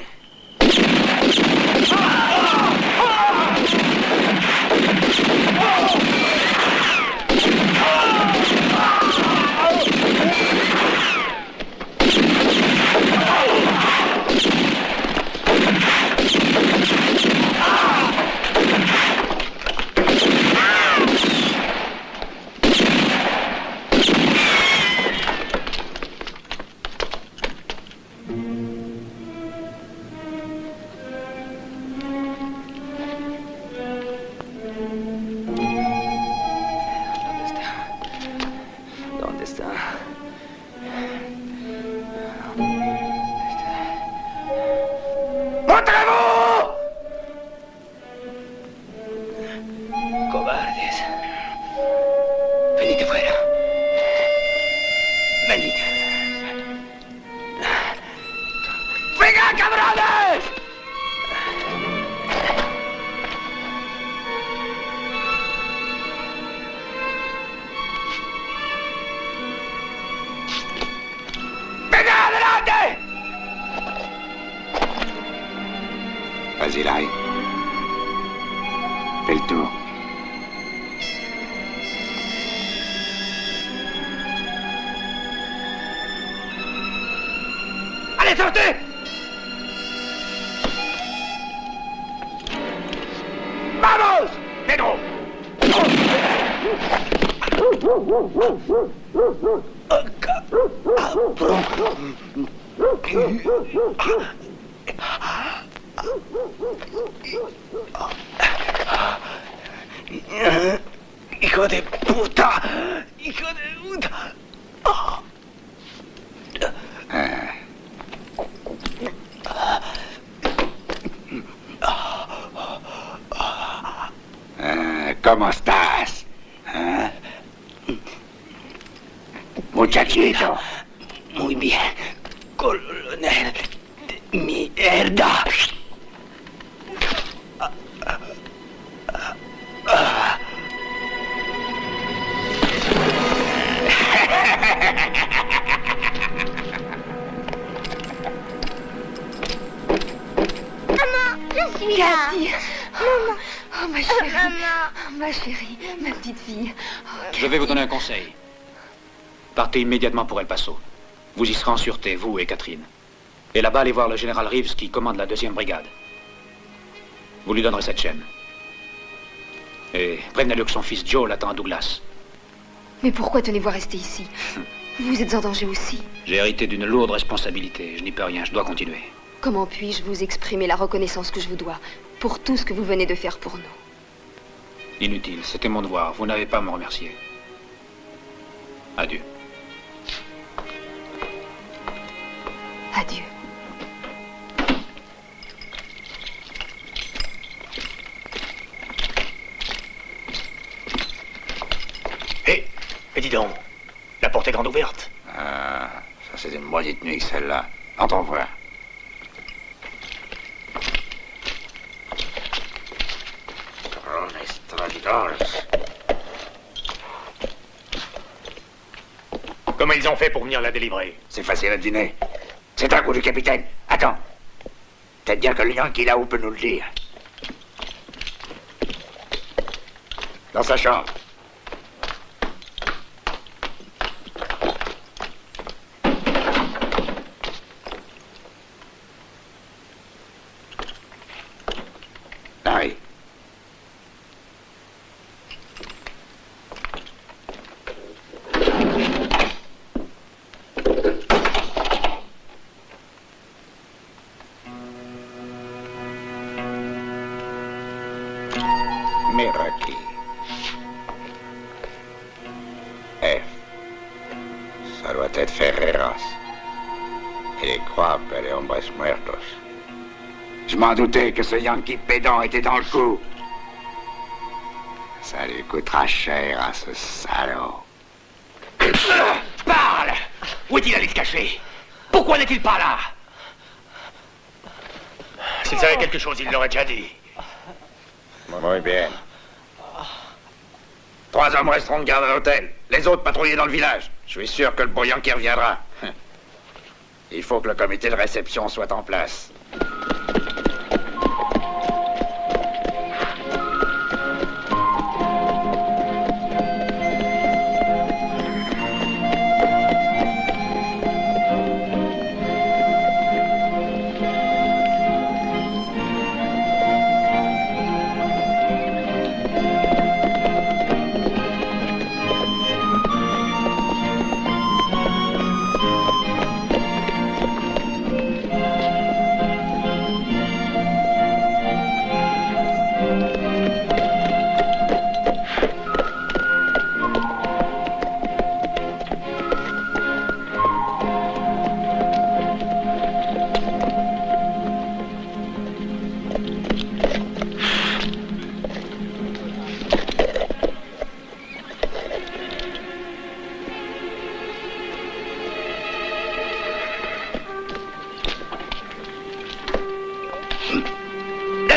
Vas-y, Larry. Fais le tour. Allez, sortez! Vamos! Pedro! Hijo de puta! Hijo de puta! ¿Cómo estás? Muchachito. Muy bien, colonel de mierda. Cathy. Maman. Oh, ma chérie. Maman. Ma chérie, ma petite fille. Je vais vous donner un conseil. Partez immédiatement pour El Paso. Vous y serez en sûreté, vous et Catherine. Et là-bas, allez voir le général Reeves qui commande la 2e brigade. Vous lui donnerez cette chaîne. Et prévenez-le que son fils Joe l'attend à Douglas. Mais pourquoi tenez-vous à rester ici? Vous êtes en danger aussi. J'ai hérité d'une lourde responsabilité. Je n'y peux rien, je dois continuer. Comment puis-je vous exprimer la reconnaissance que je vous dois pour tout ce que vous venez de faire pour nous? Inutile, c'était mon devoir. Vous n'avez pas à me remercier. Adieu. Adieu. Hé, mais dis donc, la porte est grande ouverte. Ah, ça c'est une maudite nuit, celle-là. Entrons voir. Comment ils ont fait pour venir la délivrer? C'est facile à deviner. C'est un coup du capitaine. Attends. Peut-être bien que le Yankee là-haut peut nous le dire. Dans sa chambre. Larry. Meraki. F. Ça doit être Ferreras. Et les croix, les hombres muertos. Je m'en doutais que ce Yankee pédant était dans le coup. Ça lui coûtera cher à ce salaud. Parle! Où est-il allé se cacher? Pourquoi n'est-il pas là? S'il savait quelque chose, il l'aurait déjà dit. Muy bien. 3 hommes resteront de garde à l'hôtel. Les autres patrouiller dans le village. Je suis sûr que le beau Yankee reviendra. Il faut que le comité de réception soit en place.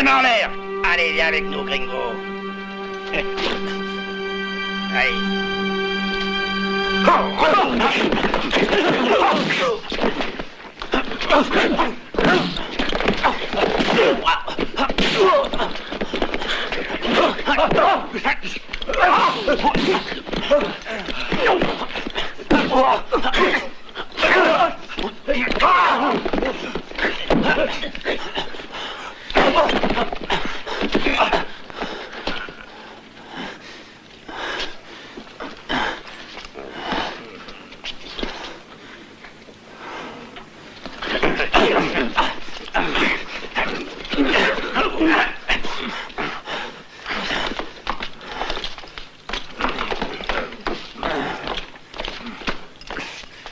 En l'air. Allez, viens avec nous, gringo. Allez.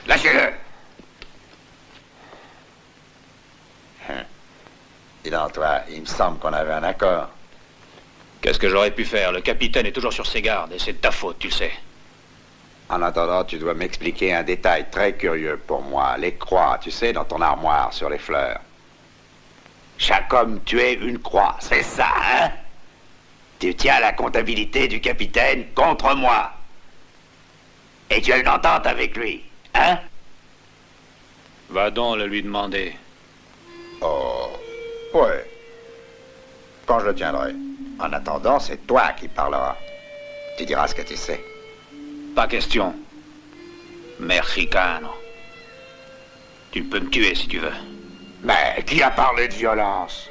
Lâchez-le. Dis donc, toi, il me semble qu'on avait un accord. Qu'est-ce que j'aurais pu faire? Le capitaine est toujours sur ses gardes, et c'est de ta faute, tu le sais. En attendant, tu dois m'expliquer un détail très curieux pour moi. Les croix, tu sais, dans ton armoire, sur les fleurs. Chaque homme tuait une croix, c'est ça, hein? Tu tiens la comptabilité du capitaine contre moi. Et tu as une entente avec lui, hein? Va donc le lui demander. Oh, ouais. Quand je le tiendrai. En attendant, c'est toi qui parleras. Tu diras ce que tu sais. Pas question. Mexicano. Tu peux me tuer si tu veux. Mais qui a parlé de violence?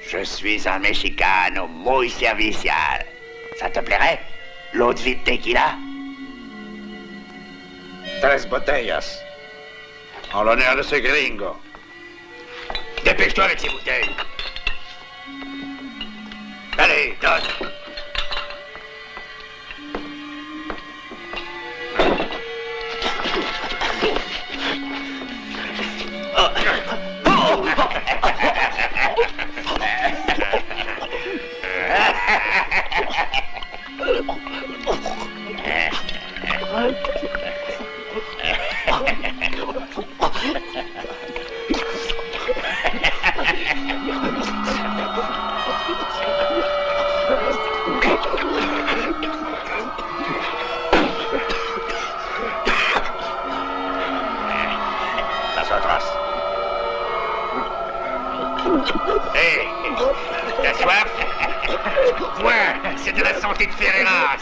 Je suis un Mexicano muy servicial. Ça te plairait? L'eau de vie de tequila? 13 botellas. En l'honneur de ce gringo. Dépêche-toi avec ces bouteilles. Allez, donne. Hé, t'as soif? Bois, c'est de la santé de Ferreras.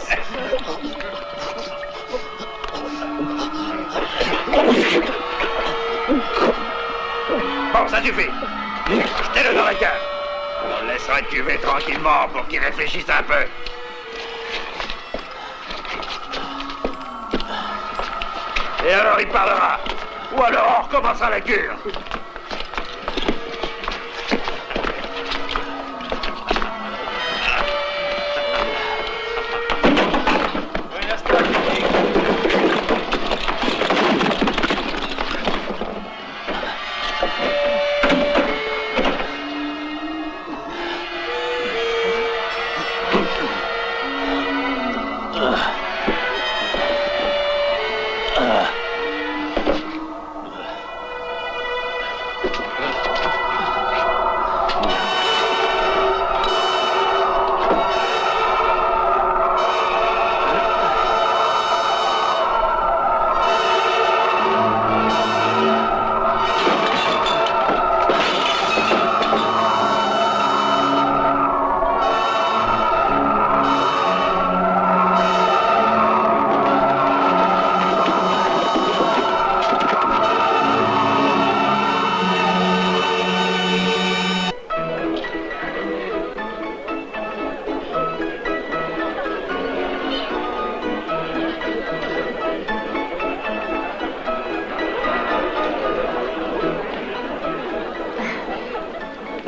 Bon, ça suffit. Jetez-le dans la cave. On le laissera cuver tranquillement pour qu'il réfléchisse un peu. Et alors il parlera. Ou alors on recommencera la cure.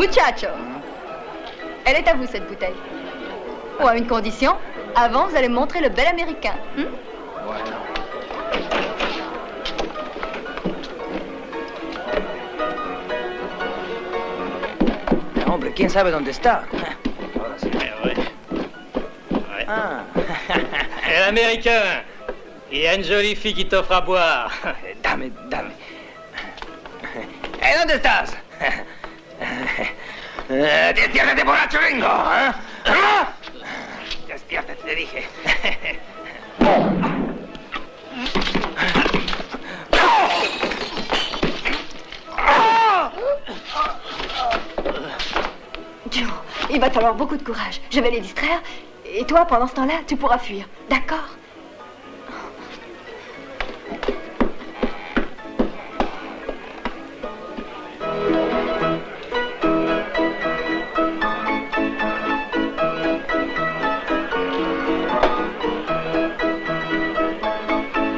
Muchacho, elle est à vous, cette bouteille. Oh, à une condition. Avant, vous allez me montrer le bel américain. Hombre, ¿quién sabe dónde está? Ahora sí. Ouais. Ah. L'américain. Il y a une jolie fille qui t'offre à boire. Dame. ¿Dónde estás? Despiértate, borracho, vengo. ¿Eh? Despiértate, te dije. Joe, il va te falloir beaucoup de courage. Je vais les distraire. Et toi, pendant ce temps-là, tu pourras fuir. D'accord?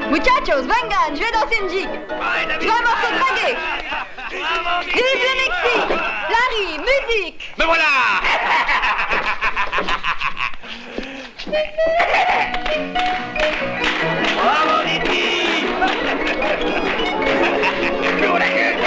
Muchachos, vengan, je vais danser une gigue. Je veux un morceau de reggae. Vive le Mexique. Larry, musique. Me voilà. Bravo, Diti. Plus la gueule.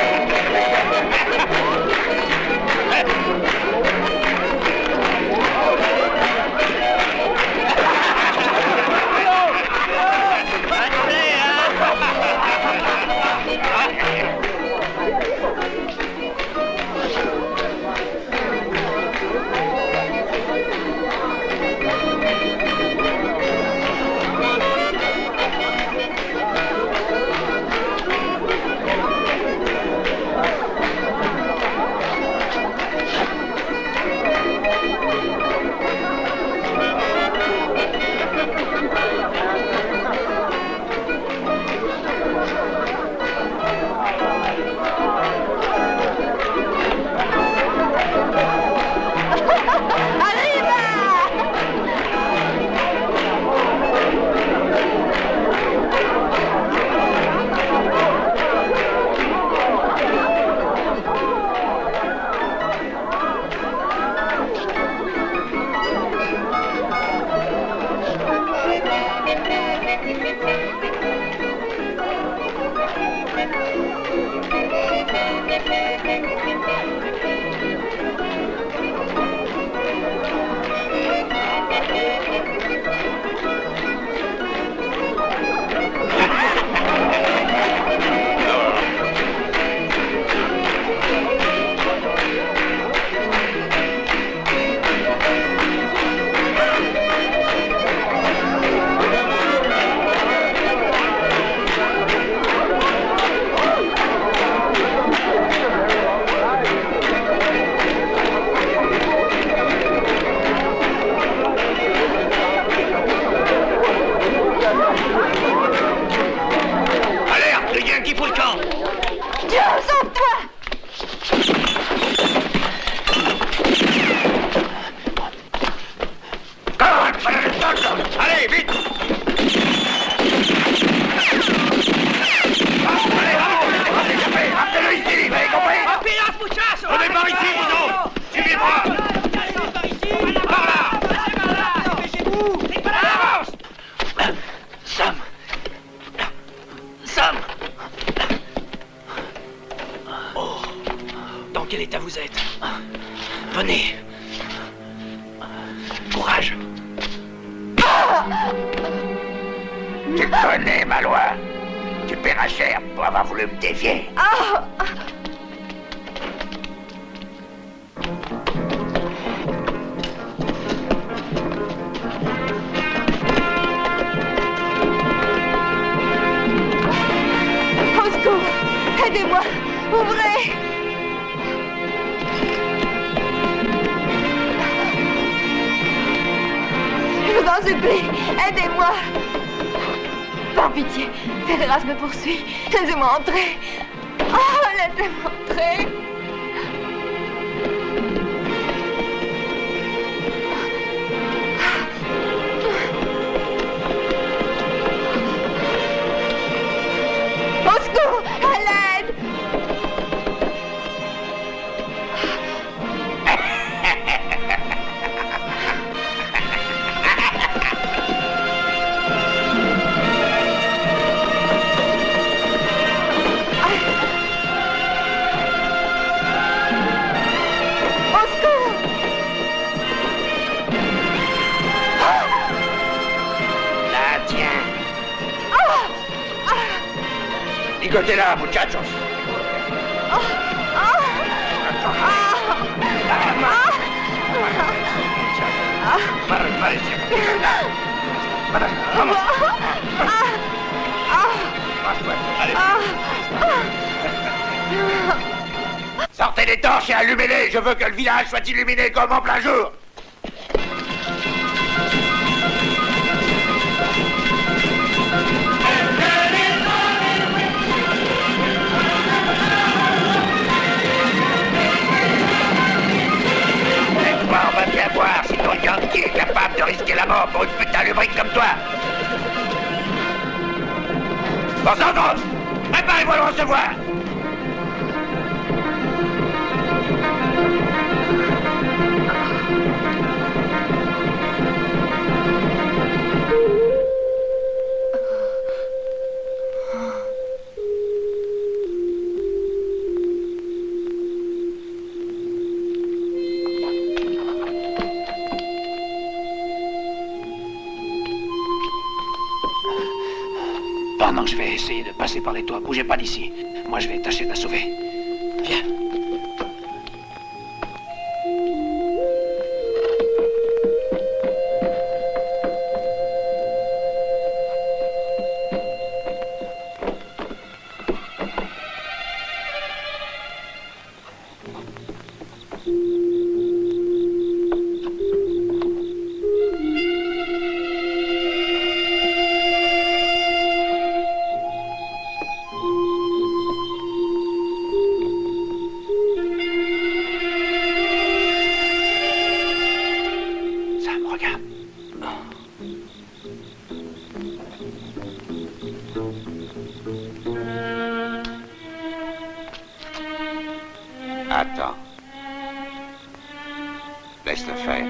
Allez, vite! Rappelez-le ici, vous avez compris? Un pirate, muchacho! On est par ici, vous autres! Suivez-moi! Par là! Avance! Sam! Oh, dans quel état vous êtes? Venez. Courage. Tu connais ma loi. Tu paieras cher pour avoir voulu me défier. Au secours! Aidez-moi! Ouvrez! Je vous en supplie, aidez-moi! Par pitié, Ferreras me poursuit. Laissez-moi entrer. Oh, laissez-moi entrer. Au secours! À l'aide! côté-là, muchachos. Vamos. Sortez les torches et allumez-les. Je veux que le village soit illuminé comme en plein jour. On va bien voir si ton Yankee est capable de risquer la mort pour une putain de brique comme toi. Bon sang, préparez-vous à le recevoir. Pendant que je vais essayer de passer par les toits, bougez pas d'ici. Moi, je vais tâcher de la sauver. Viens. Attends. Laisse-le faire.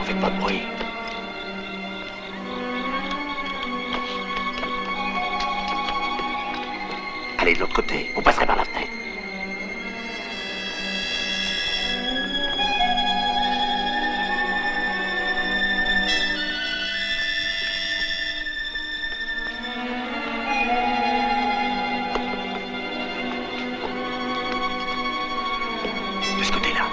Faites pas de bruit. Allez de l'autre côté, vous passerez par la fenêtre. De ce côté-là.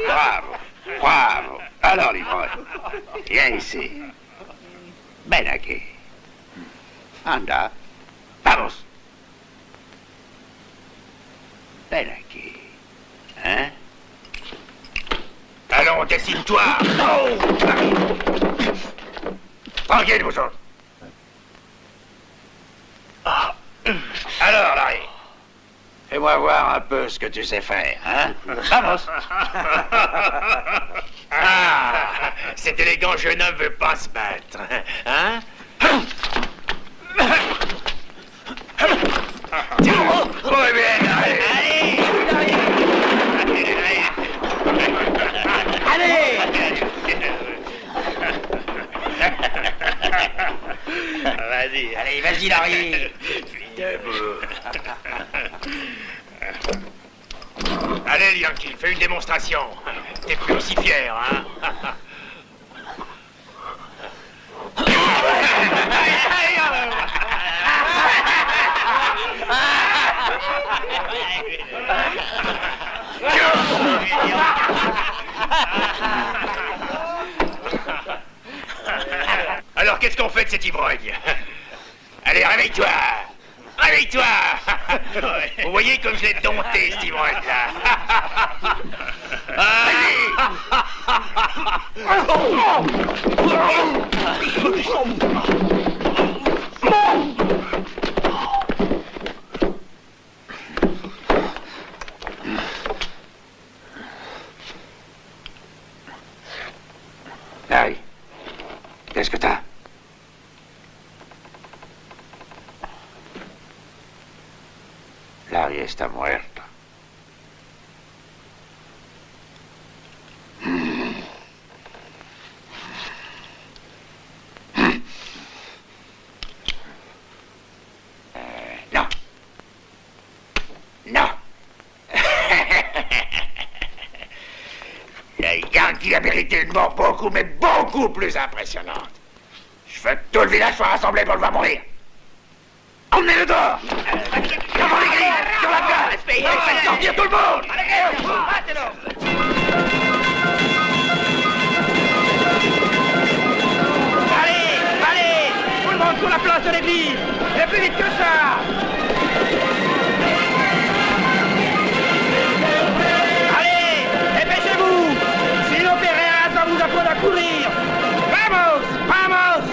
Bravo, bravo. Alors, l'ivrogne, viens ici. Ven aquí. Anda. Vamos. Ven aquí. Hein? Allons, décide-toi. Oh! Tranquille, vous autres. Alors, Larry, fais-moi voir un peu ce que tu sais faire, hein? Vamos. Ah, cet élégant jeune homme veut pas se battre, hein? Muy bien, Larry. Allez! Vas-y. Allez, vas-y, Larry. Debout. Allez, le Yankee, fais une démonstration. T'es plus aussi fier, hein? Alors, qu'est-ce qu'on fait de cet ivrogne? Allez, réveille-toi! Réveille-toi! Vous voyez comme je l'ai dompté, cet ivrogne-là? Larry, qu'est-ce que t'as? Larry está muerto. Non. Non. Le Yankee a mérité une mort beaucoup, mais beaucoup plus impressionnante. Je veux que tout le village soit rassemblé pour le voir mourir. Emmenez-le dehors! Devant l'église! Sur la place! Faites sortir tout le monde! Allez! Tout le monde sur la place de l'église! Et plus vite que ça! Allez! Dépêchez-vous! Sinon Pereira va vous apprendre à courir! Vamos! Vamos!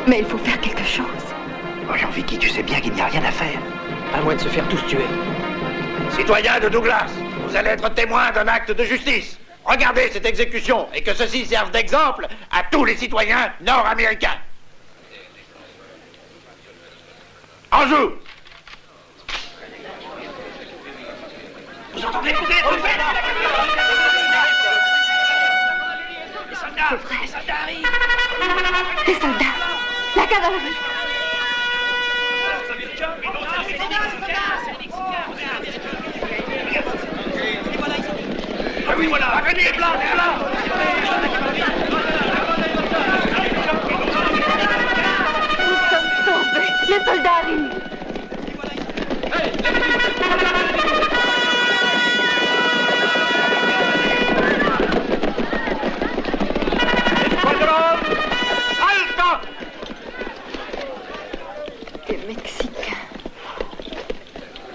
Mais il faut faire quelque chose. Voyons, Vicky, tu sais bien qu'il n'y a rien à faire. À moins de se faire tous tuer. Citoyens de Douglas, vous allez être témoins d'un acte de justice. Regardez cette exécution et que ceci serve d'exemple à tous les citoyens nord-américains. En joue! Vous entendez? Les soldats! Les soldats arrivent! Les soldats! La cavalerie! Ah oui, voilà! Venez, les blancs, les blancs! Nous sommes tombés! Les soldats arrivent!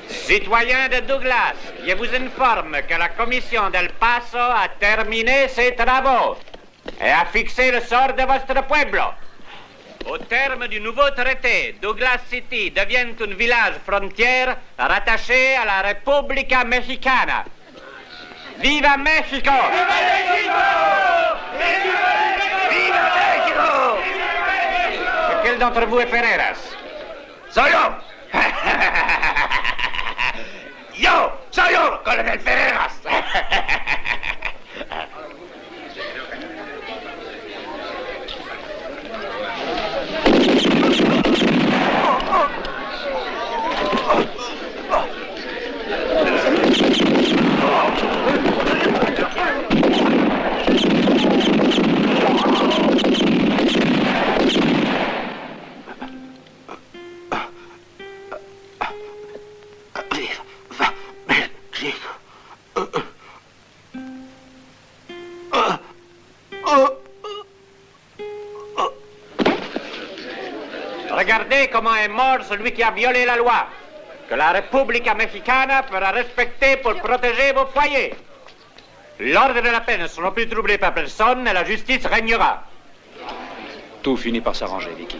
Citoyens de Douglas, je vous informe que la commission d'El Paso a terminé ses travaux et a fixé le sort de votre pueblo. Au terme du nouveau traité, Douglas City devient un village frontière rattaché à la República Mexicana. Viva México! Viva México! Viva México! Quel d'entre vous est Ferreras? Soy yo! Yo! Soy yo, colonel Ferreras! Regardez comment est mort celui qui a violé la loi, que la Repubblica Mexicana fera respecter pour protéger vos foyers. L'ordre et la paix ne seront plus troublés par personne et la justice régnera. Tout finit par s'arranger, Vicky.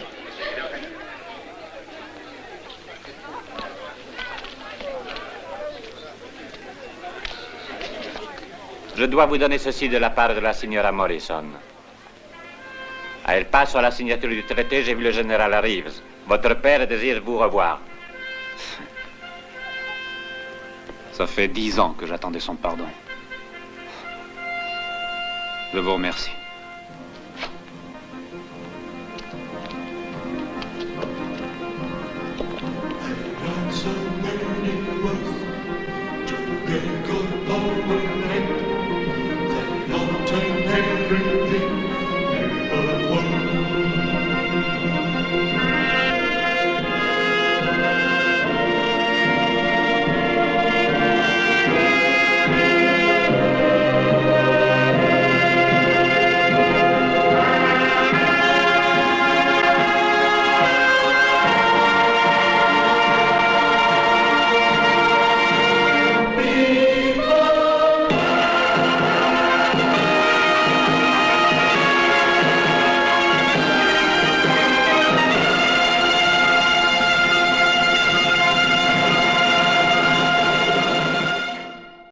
Je dois vous donner ceci de la part de la signora Morrison. À El Paso, à la signature du traité, j'ai vu le général Reeves. Votre père désire vous revoir. Ça fait 10 ans que j'attendais son pardon. Je vous remercie.